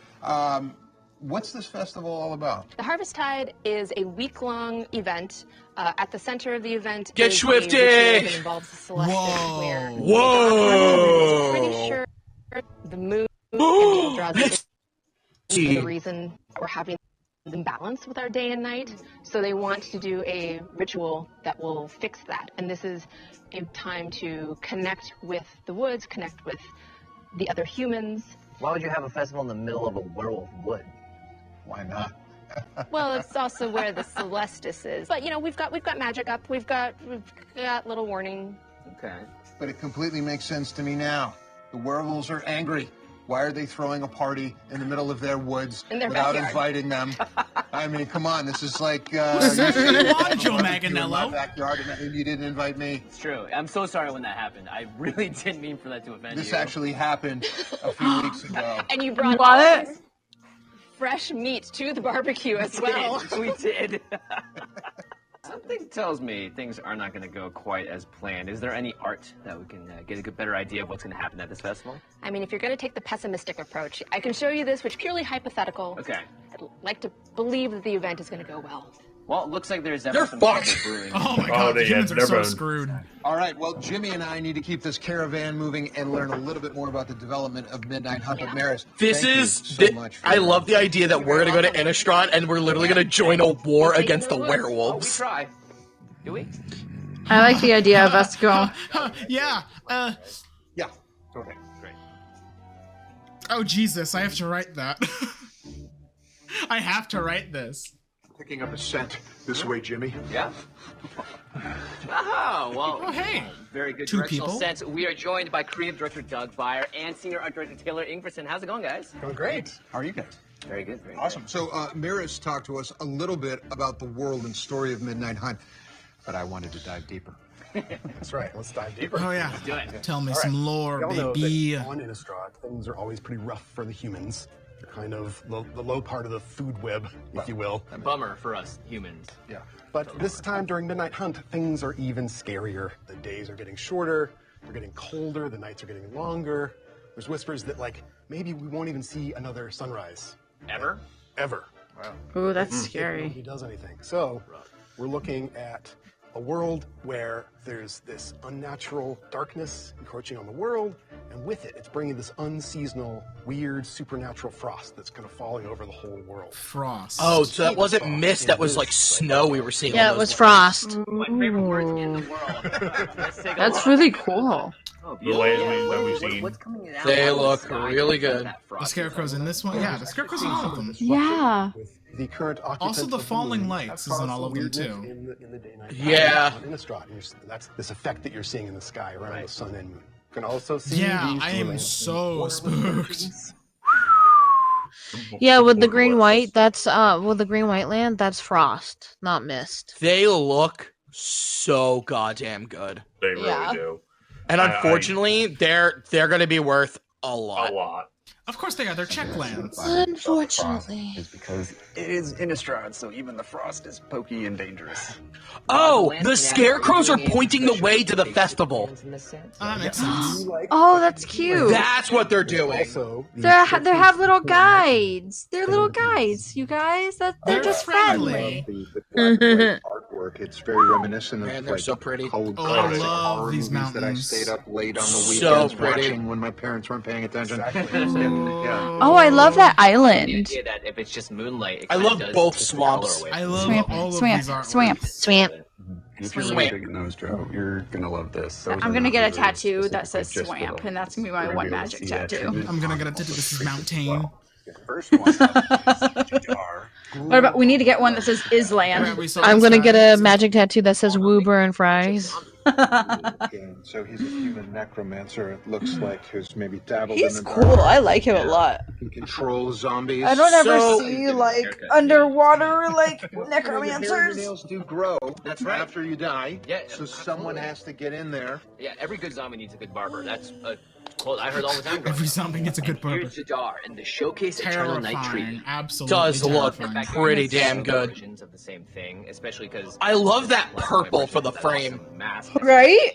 Speaker 7: What's this festival all about?
Speaker 9: The Harvesttide is a week-long event. At the center of the event
Speaker 1: Get
Speaker 9: is
Speaker 1: swifty!
Speaker 9: a ritual that involves the Celestial
Speaker 4: Whoa.
Speaker 9: where
Speaker 1: Whoa!
Speaker 9: pretty sure the moon and the Eldrazi
Speaker 1: Let's
Speaker 9: is
Speaker 1: see.
Speaker 9: the reason we're having imbalance with our day and night. So they want to do a ritual that will fix that. And this is a time to connect with the woods, connect with the other humans.
Speaker 8: Why would you have a festival in the middle of a werewolf wood?
Speaker 7: Why not?
Speaker 9: Well, it's also where the Celestis is. But you know, we've got magic up. We've got little warning.
Speaker 8: Okay.
Speaker 7: But it completely makes sense to me now. The werewolves are angry. Why are they throwing a party in the middle of their woods
Speaker 9: In their
Speaker 7: without
Speaker 9: backyard.
Speaker 7: inviting them? I mean, come on, this is like
Speaker 4: Come on, Joe
Speaker 7: in my
Speaker 4: Manganiello.
Speaker 7: backyard and you didn't invite me.
Speaker 8: It's true. I'm so sorry when that happened. I really didn't mean for that to offend
Speaker 7: This
Speaker 8: you.
Speaker 7: actually happened a few weeks ago.
Speaker 9: And you brought
Speaker 2: What?
Speaker 9: fresh meat to the barbecue as well.
Speaker 8: We did. Something tells me things are not going to go quite as planned. Is there any art that we can get a good, better idea of what's going to happen at this festival?
Speaker 9: I mean, if you're going to take the pessimistic approach, I can show you this, which purely hypothetical.
Speaker 8: Okay.
Speaker 9: I'd like to believe that the event is going to go well.
Speaker 8: Well, it looks like there's
Speaker 1: They're
Speaker 8: definitely some
Speaker 1: fucked.
Speaker 8: trouble brewing.
Speaker 4: Oh my god, the humans are
Speaker 3: they're
Speaker 4: so
Speaker 3: boned.
Speaker 4: screwed.
Speaker 7: All right, well, Jimmy and I need to keep this caravan moving and learn a little bit more about the development of Midnight Hunt. But Maris,
Speaker 1: This
Speaker 7: thank you
Speaker 1: is.
Speaker 7: so much for
Speaker 1: I
Speaker 7: your
Speaker 1: love the idea that we're gonna go to Innistrad and we're literally gonna join a war against the
Speaker 8: Oh, we
Speaker 1: werewolves.
Speaker 8: try. Do we?
Speaker 2: I like the idea of us going.
Speaker 4: Yeah.
Speaker 7: Yeah, okay.
Speaker 8: Great.
Speaker 4: Oh Jesus, I have to write that. I have to write this.
Speaker 7: Picking up a scent this way, Jimmy.
Speaker 8: Yeah. Oh, well.
Speaker 4: Oh, hey.
Speaker 8: Very good
Speaker 4: Two
Speaker 8: directional
Speaker 4: people.
Speaker 8: sense. We are joined by creative director Doug Beyer and senior art director Taylor Ingverson. How's it going, guys?
Speaker 7: Going great. How are you guys?
Speaker 8: Very good. Very
Speaker 7: Awesome. So, Maris talked to us a little bit about the world and story of Midnight Hunt, but I wanted to dive deeper.
Speaker 10: That's right. Let's dive deeper.
Speaker 4: Oh yeah.
Speaker 8: Do it.
Speaker 4: Tell me some lore,
Speaker 10: We all know
Speaker 4: baby.
Speaker 10: that on Innistrad, things are always pretty rough for the humans. They're kind of the low part of the food web, if you will.
Speaker 8: Bummer for us humans.
Speaker 10: Yeah. But this time during Midnight Hunt, things are even scarier. The days are getting shorter, they're getting colder, the nights are getting longer. There's whispers that, like, maybe we won't even see another sunrise.
Speaker 8: Ever?
Speaker 10: Ever.
Speaker 2: Ooh, that's
Speaker 10: If
Speaker 2: scary.
Speaker 10: nobody does anything. So, we're looking at a world where there's this unnatural darkness encroaching on the world, and with it, it's bringing this unseasonal, weird, supernatural frost that's kind of falling over the whole world.
Speaker 4: Frost.
Speaker 1: Oh, so that wasn't mist, that was like snow we were seeing.
Speaker 6: Yeah,
Speaker 1: on
Speaker 6: it was
Speaker 1: those
Speaker 6: frost.
Speaker 8: My favorite words in the world. Let's take a
Speaker 2: That's
Speaker 8: look.
Speaker 2: really cool.
Speaker 8: Oh,
Speaker 3: The latest
Speaker 8: beautiful.
Speaker 3: that we've seen.
Speaker 8: What's coming out
Speaker 1: They
Speaker 8: of the
Speaker 1: look
Speaker 8: sky
Speaker 1: really
Speaker 8: to
Speaker 1: good.
Speaker 8: that frost?
Speaker 4: The scarecrow's in this one? Yeah, the scarecrow's in all of them.
Speaker 2: Yeah.
Speaker 10: With the current occupant.
Speaker 4: Also, the
Speaker 10: of
Speaker 4: falling
Speaker 10: moon
Speaker 4: lights
Speaker 10: have
Speaker 4: is in
Speaker 10: caused
Speaker 4: all
Speaker 10: some
Speaker 4: of them
Speaker 10: weirdness
Speaker 4: too.
Speaker 10: In the day-night
Speaker 1: Yeah.
Speaker 10: on Innistrad. That's this effect that you're seeing in the sky around the sun and moon. You can also see
Speaker 4: Yeah,
Speaker 10: these
Speaker 4: I am
Speaker 10: lanterns
Speaker 4: so
Speaker 10: in
Speaker 4: spooked.
Speaker 6: Yeah, with the green white, that's with the green white land, that's frost, not mist.
Speaker 1: They look so goddamn good.
Speaker 3: They really
Speaker 6: Yeah.
Speaker 3: do.
Speaker 1: And unfortunately, they're going to be worth a lot.
Speaker 3: A lot.
Speaker 4: Of course they are. They're check lands.
Speaker 6: Unfortunately.
Speaker 11: Is because it is Innistrad, so even the frost is pokey and dangerous.
Speaker 1: Oh, the scarecrows are pointing the way to the festival.
Speaker 4: That makes sense.
Speaker 2: Oh, that's cute.
Speaker 1: That's what they're doing.
Speaker 10: Also,
Speaker 2: They have little guides. They're little guides, you guys. They're just friendly.
Speaker 7: The black and white artwork, it's very reminiscent of
Speaker 1: Man, they're so pretty.
Speaker 7: cold
Speaker 4: Oh, I
Speaker 7: classic
Speaker 4: love
Speaker 7: horror
Speaker 4: these
Speaker 7: movies that I
Speaker 4: mountains.
Speaker 7: stayed up late on the
Speaker 1: So
Speaker 7: weekends
Speaker 1: pretty.
Speaker 7: watching when my parents weren't paying attention.
Speaker 2: Oh, I love that
Speaker 8: The
Speaker 2: island.
Speaker 8: idea that if it's just moonlight, it
Speaker 1: I
Speaker 8: kinda
Speaker 1: love
Speaker 8: does
Speaker 1: both
Speaker 8: take the
Speaker 1: swamps.
Speaker 8: color away
Speaker 4: I
Speaker 8: from
Speaker 4: love
Speaker 2: Swamp,
Speaker 4: all of
Speaker 2: swamp,
Speaker 4: these artworks.
Speaker 2: swamp.
Speaker 6: Swamp.
Speaker 11: If you're
Speaker 1: Swamp.
Speaker 11: really big nose, Joe, you're gonna love this.
Speaker 2: I'm gonna get a tattoo that says swamp, and that's gonna be my one magic tattoo.
Speaker 4: I'm gonna get a tattoo. This is Mountain.
Speaker 11: First one
Speaker 2: What about, we need to get one that says Island.
Speaker 4: Alright, we saw
Speaker 6: I'm
Speaker 4: this
Speaker 6: gonna get
Speaker 4: guy.
Speaker 6: a magic tattoo that says Woober and fries.
Speaker 7: So he's a human necromancer. It looks like he's maybe dabbled
Speaker 2: He's
Speaker 7: in the
Speaker 2: cool.
Speaker 7: dark.
Speaker 2: I like him a lot.
Speaker 7: He can control zombies.
Speaker 2: I don't ever
Speaker 1: So-
Speaker 2: see like underwater like
Speaker 7: Your
Speaker 2: necromancers.
Speaker 7: nails do grow.
Speaker 8: That's right.
Speaker 7: After you die.
Speaker 8: Yeah,
Speaker 7: So someone has to get in there.
Speaker 8: Yeah, every good zombie needs a good barber. That's a quote I heard all the time. growing
Speaker 4: Every
Speaker 8: up.
Speaker 4: zombie gets a good barber.
Speaker 8: Here's Jadar and the Showcase Eternal Night Tree.
Speaker 4: Terrifying. Absolutely.
Speaker 1: Does look
Speaker 4: terrifying.
Speaker 1: pretty damn good.
Speaker 8: Versions of the same thing, especially because
Speaker 1: I love that purple for the frame.
Speaker 2: Right?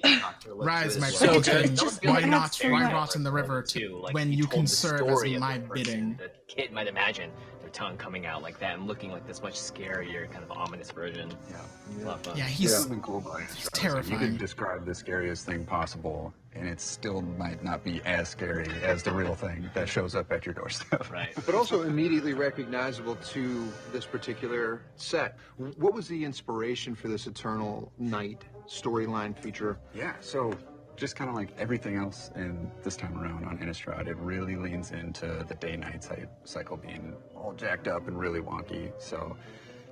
Speaker 4: Rise, my
Speaker 1: So
Speaker 4: pretty
Speaker 1: good.
Speaker 4: king.
Speaker 2: Just
Speaker 4: Why
Speaker 2: adds
Speaker 4: not?
Speaker 2: so
Speaker 4: Why
Speaker 2: much.
Speaker 4: rot in the river when you can serve as my bidding?
Speaker 8: The kid might imagine their tongue coming out like that and looking like this much scarier, kind of ominous version. Yeah, a lot of fun.
Speaker 4: Yeah, he's
Speaker 11: something cool about it. You
Speaker 4: terrifying.
Speaker 11: can describe the scariest thing possible, and it still might not be as scary as the real thing that shows up at your doorstep.
Speaker 8: Right.
Speaker 7: But also immediately recognizable to this particular set. What was the inspiration for this Eternal Night storyline feature?
Speaker 11: Yeah, so just kind of like everything else in this time around on Innistrad, it really leans into the day-night cycle being all jacked up and really wonky. So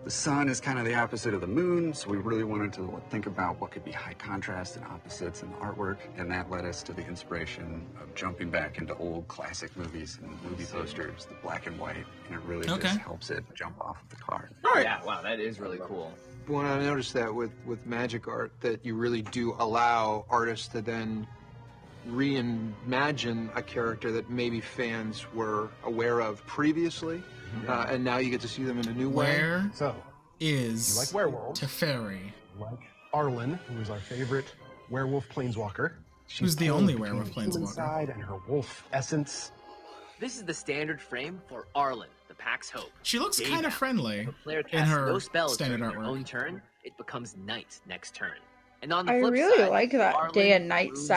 Speaker 11: the sun is kind of the opposite of the moon, so we really wanted to think about what could be high contrast and opposites in the artwork, and that led us to the inspiration of jumping back into old classic movies and movie posters, the black and white, and it really
Speaker 4: Okay.
Speaker 11: just helps it jump off of the card.
Speaker 8: Yeah, wow, that is really cool.
Speaker 7: When I noticed that with magic art, that you really do allow artists to then reimagine a character that maybe fans were aware of previously, and now you get to see them in a new way.
Speaker 4: Where
Speaker 10: So,
Speaker 4: is
Speaker 10: you like werewolves?
Speaker 4: Teferi?
Speaker 10: Like Arlen, who is our favorite werewolf planeswalker. She's
Speaker 4: Who's the
Speaker 10: pulled
Speaker 4: only
Speaker 10: between
Speaker 4: werewolf
Speaker 10: the human
Speaker 4: planeswalker?
Speaker 10: side and her wolf essence.
Speaker 12: This is the standard frame for Arlen, the Pack's Hope.
Speaker 4: She looks
Speaker 12: Day
Speaker 4: kind of
Speaker 12: bound.
Speaker 4: friendly
Speaker 12: If a player
Speaker 4: in
Speaker 12: casts
Speaker 4: her
Speaker 12: no spells
Speaker 4: standard
Speaker 12: during their
Speaker 4: artwork.
Speaker 12: own turn, it becomes night next turn. And on the
Speaker 2: I
Speaker 12: flip
Speaker 2: really
Speaker 12: side,
Speaker 2: like that
Speaker 12: Arlen
Speaker 2: day and night
Speaker 12: moves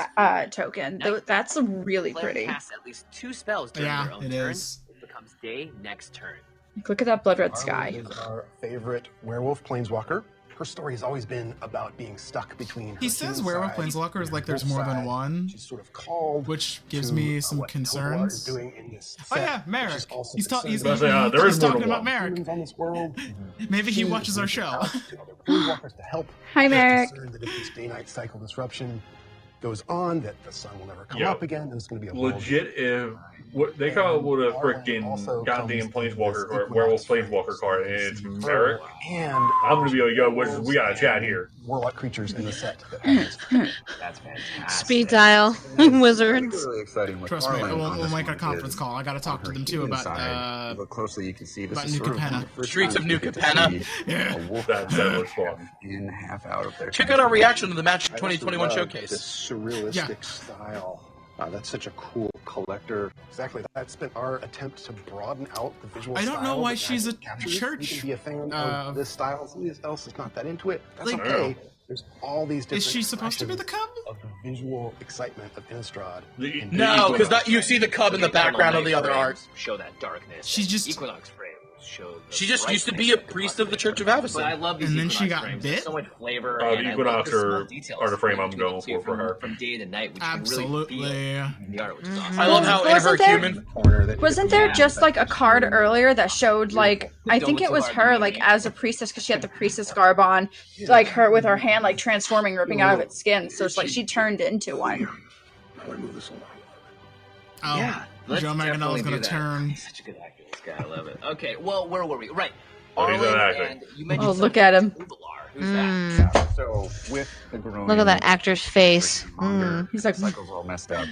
Speaker 2: token.
Speaker 12: night.
Speaker 2: That's really
Speaker 12: Player
Speaker 2: pretty.
Speaker 12: casts at least 2 spells during
Speaker 4: Yeah,
Speaker 12: their own
Speaker 4: it
Speaker 12: turn.
Speaker 4: is.
Speaker 12: It becomes day next turn.
Speaker 2: Look at that blood red
Speaker 10: Arlen
Speaker 2: sky.
Speaker 10: is our favorite werewolf planeswalker. Her story has always been about being stuck between.
Speaker 4: He
Speaker 10: her
Speaker 4: says
Speaker 10: human
Speaker 4: werewolf
Speaker 10: side
Speaker 4: planeswalkers
Speaker 10: and
Speaker 4: like
Speaker 10: her
Speaker 4: there's
Speaker 10: wolf
Speaker 4: more than
Speaker 10: side.
Speaker 4: one,
Speaker 10: She's sort of called
Speaker 4: which gives
Speaker 10: to,
Speaker 4: me some
Speaker 10: what Tovar
Speaker 4: concerns.
Speaker 10: is doing in this
Speaker 4: Oh
Speaker 10: set,
Speaker 4: yeah,
Speaker 10: which
Speaker 4: Merrick.
Speaker 10: is also
Speaker 4: He's
Speaker 10: concerned
Speaker 4: he's
Speaker 3: I was gonna say, there is more
Speaker 4: talking
Speaker 3: than
Speaker 4: about
Speaker 3: one.
Speaker 4: Merrick.
Speaker 10: humans on this world.
Speaker 4: Maybe he watches our show.
Speaker 10: Out to other planeswalkers to help.
Speaker 2: Hi,
Speaker 10: She's
Speaker 2: Merrick.
Speaker 10: concerned that if this day-night cycle disruption goes on, that the sun will never come
Speaker 3: Yeah.
Speaker 10: up again. There's going to be a world.
Speaker 3: Legit, if what they come up with a freaking goddamn planeswalker card, werewolf planeswalker card, and it's Merrick.
Speaker 10: And
Speaker 3: I'm gonna be like, yo, we got a chat here.
Speaker 10: warlock creatures in the set that have this.
Speaker 8: That's fantastic.
Speaker 6: Speed dial wizards.
Speaker 11: Really exciting with
Speaker 4: Trust me,
Speaker 11: Arlen
Speaker 4: we'll
Speaker 11: on this
Speaker 4: make a
Speaker 11: one
Speaker 4: conference
Speaker 11: is
Speaker 4: call. I gotta talk to
Speaker 11: her
Speaker 4: them too
Speaker 11: human
Speaker 4: about
Speaker 11: side. Look closely, you can see this
Speaker 4: about
Speaker 11: is
Speaker 4: New
Speaker 11: sort of
Speaker 4: Capenna.
Speaker 11: one of the first
Speaker 1: Streets
Speaker 11: times
Speaker 1: of New
Speaker 11: we get to
Speaker 1: Capenna.
Speaker 11: see
Speaker 4: Yeah.
Speaker 11: a wolf
Speaker 3: That looks fun.
Speaker 11: in, half out of their
Speaker 1: Check out our reaction to the Magic
Speaker 7: I
Speaker 1: 2021
Speaker 7: also love
Speaker 1: showcase.
Speaker 7: This surrealistic
Speaker 4: Yeah.
Speaker 7: style. That's such a cool collector.
Speaker 10: Exactly. That's been our attempt to broaden out the visual
Speaker 4: I don't know
Speaker 10: style
Speaker 4: why
Speaker 10: that
Speaker 4: she's
Speaker 10: Magic
Speaker 4: a
Speaker 10: captures.
Speaker 4: church,
Speaker 10: You can be a fan
Speaker 4: uh,
Speaker 10: of this style. Somebody else is not that into it. That's
Speaker 4: Like-
Speaker 10: okay. There's all these different
Speaker 4: Is she supposed to be the
Speaker 10: expressions
Speaker 4: cub?
Speaker 10: of the visual excitement of Innistrad.
Speaker 1: No, because you see the cub in the background of the other art.
Speaker 8: Show that darkness.
Speaker 4: She's just-
Speaker 8: Equinox frame.
Speaker 12: show.
Speaker 1: She just used to be a priest of the Church of Avison.
Speaker 12: But I love these
Speaker 4: And then she
Speaker 12: Equinox
Speaker 4: got
Speaker 12: frames.
Speaker 4: bit?
Speaker 12: There's so much flavor.
Speaker 3: The
Speaker 12: and I love
Speaker 3: Equinox
Speaker 12: the small details
Speaker 3: are the frame I'm
Speaker 12: that you
Speaker 3: going
Speaker 12: can see
Speaker 3: for her.
Speaker 12: from day to night, which
Speaker 4: Absolutely.
Speaker 12: you can really feel in the art, which is awesome.
Speaker 1: I love how in her human.
Speaker 2: Wasn't there just like a card earlier that showed like I think it was her like as a priestess because she had the priestess garb on, like her with her hand like transforming, ripping out of its skin. So it's like she turned into one.
Speaker 4: Oh,
Speaker 12: Yeah, let's
Speaker 4: Joe Manganiello's
Speaker 12: definitely
Speaker 4: gonna
Speaker 12: do that.
Speaker 4: turn.
Speaker 12: He's such a good actor, this guy. I love it. Okay, well, where were we? Right.
Speaker 3: Oh, he's
Speaker 12: Arlen
Speaker 3: not acting.
Speaker 12: and you mentioned
Speaker 2: Oh, look at him.
Speaker 12: Who's that?
Speaker 11: So with the growing
Speaker 6: Look at that actor's face.
Speaker 2: He's like,
Speaker 11: cycle's all messed up.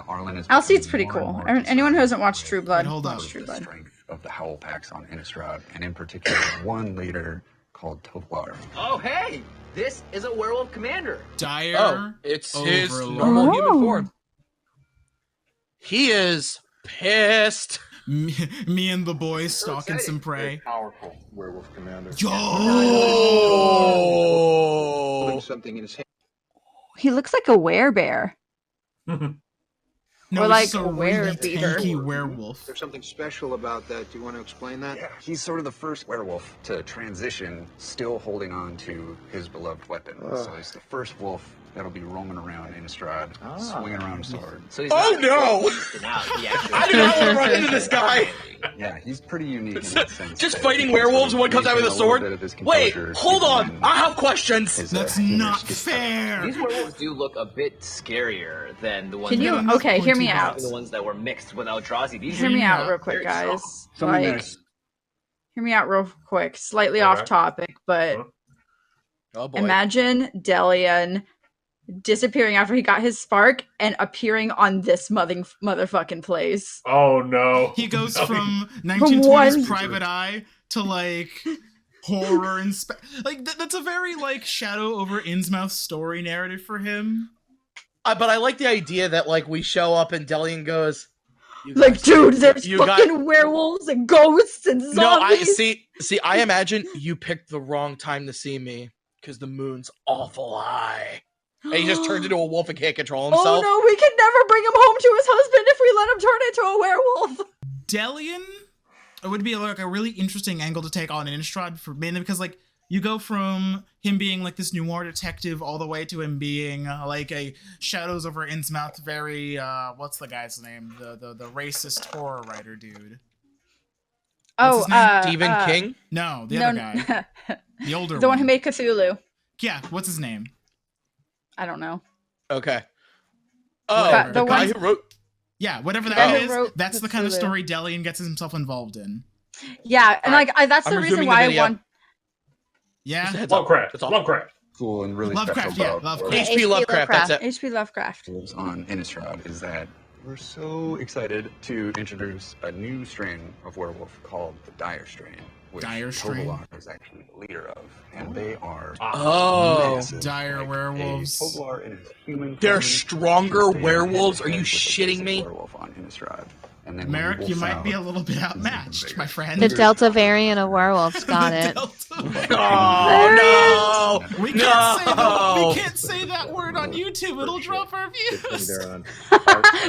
Speaker 11: Arlen is
Speaker 2: Alcide's pretty
Speaker 11: becoming
Speaker 2: cool.
Speaker 11: more and more
Speaker 2: Anyone who hasn't watched True Blood,
Speaker 4: Wait, hold on.
Speaker 2: watch True
Speaker 11: the
Speaker 2: Blood.
Speaker 11: strength of the Howl packs on Innistrad, and in particular one leader called Toblar.
Speaker 12: Oh, hey! This is a werewolf commander.
Speaker 4: Dire.
Speaker 1: Oh, it's his
Speaker 4: Overlord.
Speaker 1: normal human
Speaker 2: Oh.
Speaker 1: form. He is pissed.
Speaker 4: Me and the boys stalking some prey.
Speaker 7: Powerful werewolf commander.
Speaker 4: Yo!
Speaker 1: Oh.
Speaker 7: Something in his hand.
Speaker 2: He looks like a werebear.
Speaker 4: No,
Speaker 2: Or
Speaker 4: it's
Speaker 2: like
Speaker 4: just a
Speaker 2: a
Speaker 4: really
Speaker 2: werebeater.
Speaker 4: tanky werewolf.
Speaker 7: There's something special about that. Do you want to explain that?
Speaker 11: Yeah, he's sort of the first werewolf to transition, still holding on to his beloved weapon. So he's the first wolf that'll be roaming around Innistrad, swinging around a sword.
Speaker 12: So he's
Speaker 1: Oh,
Speaker 12: not
Speaker 1: no!
Speaker 12: beasting out. He actually-
Speaker 1: I do not want to run into this guy.
Speaker 11: Yeah, he's pretty unique in that sense.
Speaker 1: Just
Speaker 11: that
Speaker 1: fighting
Speaker 11: he
Speaker 1: werewolves,
Speaker 11: sort of
Speaker 1: one comes out with a
Speaker 11: maintain little
Speaker 1: sword.
Speaker 11: bit of his
Speaker 1: Wait,
Speaker 11: composure
Speaker 1: hold
Speaker 11: even
Speaker 1: on.
Speaker 11: when
Speaker 1: I have questions.
Speaker 11: his,
Speaker 4: That's
Speaker 11: image
Speaker 4: not
Speaker 11: gets
Speaker 4: fair.
Speaker 12: These werewolves do look a bit scarier than the ones
Speaker 2: Can you?
Speaker 12: that
Speaker 2: Okay, hear me
Speaker 4: pointy
Speaker 2: out.
Speaker 12: the ones that were mixed with Eldrazi. These
Speaker 2: Hear me
Speaker 4: Yeah.
Speaker 2: out real quick,
Speaker 12: Very strong.
Speaker 2: guys.
Speaker 11: Something
Speaker 2: Like,
Speaker 11: that's
Speaker 2: hear me out real quick. Slightly
Speaker 3: Alright.
Speaker 2: off topic, but
Speaker 1: Oh boy.
Speaker 2: imagine Delian disappearing after he got his spark and appearing on this motherfucking place.
Speaker 3: Oh no.
Speaker 4: He goes
Speaker 3: No.
Speaker 4: from
Speaker 2: one-
Speaker 4: 1920s Private Eye to like horror and like that's a very like Shadow over Innsmouth story narrative for him.
Speaker 1: But I like the idea that like we show up and Delian goes, "You
Speaker 2: Like,
Speaker 1: guys-
Speaker 2: dude, there's
Speaker 1: you got-
Speaker 2: fucking werewolves and ghosts and zombies.
Speaker 1: No, I see. I imagine you picked the wrong time to see me because the moon's awful high, and he just turns into a wolf and can't control himself.
Speaker 2: Oh no, we can never bring him home to his husband if we let him turn into a werewolf.
Speaker 4: Delian, it would be like a really interesting angle to take on Innistrad for mainly because like you go from him being like this noir detective all the way to him being like a Shadows over Innsmouth, very what's the guy's name? The racist horror writer dude.
Speaker 2: Oh,
Speaker 4: his name?
Speaker 1: Stephen King.
Speaker 4: No, the other guy, the older
Speaker 2: the one who made Cthulhu.
Speaker 4: Yeah, what's his name?
Speaker 2: I don't know.
Speaker 1: Okay. Oh,
Speaker 4: Whatever.
Speaker 1: the
Speaker 2: The
Speaker 1: guy
Speaker 2: one-
Speaker 1: who wrote.
Speaker 4: Yeah, whatever
Speaker 2: The
Speaker 4: that
Speaker 2: guy who
Speaker 4: is,
Speaker 2: wrote
Speaker 4: that's the kind of
Speaker 2: Cthulhu.
Speaker 4: story Delian gets himself involved in.
Speaker 2: Yeah, and like that's
Speaker 1: I'm
Speaker 2: the reason
Speaker 1: resuming
Speaker 2: why
Speaker 1: the
Speaker 2: I
Speaker 1: video.
Speaker 2: want.
Speaker 4: Yeah,
Speaker 1: Heads up.
Speaker 3: Lovecraft.
Speaker 1: That's all.
Speaker 3: Lovecraft.
Speaker 11: cool and really
Speaker 4: Lovecraft,
Speaker 11: special
Speaker 4: yeah,
Speaker 11: about
Speaker 4: Lovecraft.
Speaker 11: werewolves
Speaker 1: H.P. Lovecraft. That's it.
Speaker 2: H.P. Lovecraft.
Speaker 11: on Innistrad is that we're so excited to introduce a new strain of werewolf called the Dire strain, which
Speaker 4: Dire strain?
Speaker 11: Toblar is actually the leader of, and they are
Speaker 1: Oh.
Speaker 11: massive,
Speaker 4: Dire
Speaker 11: like
Speaker 4: werewolves.
Speaker 11: a Toblar in his human
Speaker 1: They're
Speaker 11: form
Speaker 1: stronger
Speaker 11: can stand
Speaker 1: werewolves?
Speaker 11: head-to-head
Speaker 1: Are you
Speaker 11: with a
Speaker 1: shitting
Speaker 11: basic
Speaker 1: me?
Speaker 11: werewolf on Innistrad. And then when
Speaker 4: Merrick, you
Speaker 11: wolf
Speaker 4: might
Speaker 11: out,
Speaker 4: be a little bit
Speaker 11: he's even
Speaker 4: outmatched,
Speaker 11: bigger.
Speaker 4: my friend.
Speaker 6: The Delta variant of werewolves got it.
Speaker 1: Oh no!
Speaker 4: We
Speaker 1: No!
Speaker 4: can't, say that, we can't say that word on YouTube. It'll drop our views.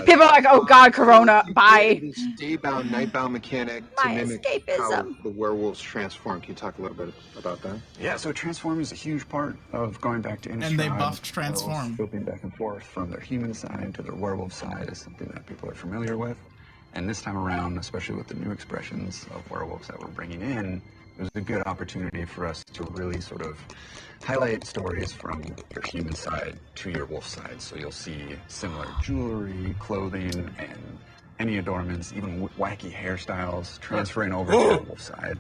Speaker 2: People are like, oh god, Corona, bye.
Speaker 7: This day-bound, night-bound mechanic to
Speaker 2: My
Speaker 7: mimic how
Speaker 2: escapism.
Speaker 7: the werewolves transform. Can you talk a little bit about that?
Speaker 11: Yeah, so Transform is a huge part of going back to Innistrad.
Speaker 4: And they buffed
Speaker 11: Werewolves
Speaker 4: Transform.
Speaker 11: Flipping back and forth from their human side to their werewolf side is something that people are familiar with. And this time around, especially with the new expressions of werewolves that we're bringing in, it was a good opportunity for us to really sort of highlight stories from your human side to your wolf side. So you'll see similar jewelry, clothing, and any adornments, even wacky hairstyles transferring over to the wolf side.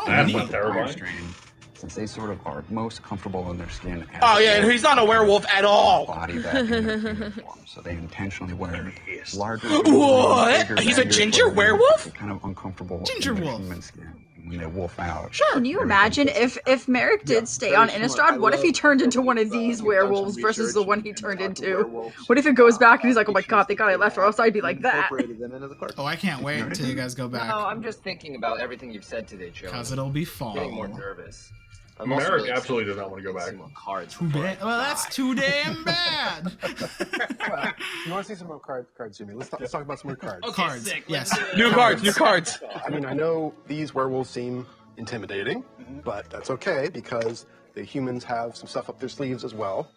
Speaker 3: That's
Speaker 4: neat.
Speaker 3: not terrifying.
Speaker 11: Dire strain, since they sort of are most comfortable in their skin. As
Speaker 1: Oh
Speaker 11: a
Speaker 1: yeah, and
Speaker 11: wolf,
Speaker 1: he's not a werewolf at all.
Speaker 11: body that in their human form. So they intentionally wear larger.
Speaker 1: What?
Speaker 11: bigger,
Speaker 1: He's a
Speaker 11: baggier
Speaker 1: ginger
Speaker 11: clothing,
Speaker 1: werewolf?
Speaker 11: they're kind of uncomfortable
Speaker 4: Ginger
Speaker 11: in their
Speaker 4: wolf.
Speaker 11: human skin. When they wolf out.
Speaker 2: Can you imagine if Merrick did stay on Innistrad? What if he turned into one of these werewolves versus the one he turned into? What if it goes back and he's like, oh my god, thank god I left, or else I'd be like that.
Speaker 4: Oh, I can't wait until you guys go
Speaker 12: No,
Speaker 4: back.
Speaker 12: I'm just thinking about everything you've said today, Joe.
Speaker 4: Because it'll be
Speaker 12: I'm getting more
Speaker 4: fall.
Speaker 12: nervous.
Speaker 3: Merrick absolutely does not want to go back.
Speaker 12: Cards.
Speaker 4: Too bad. Well, that's too damn bad.
Speaker 10: Well, you want to see some more cards, Jimmy? Let's talk about some more cards.
Speaker 4: Okay, cards. Yes.
Speaker 1: New cards.
Speaker 10: I mean, I know these werewolves seem intimidating, but that's okay because the humans have some stuff up their sleeves as well.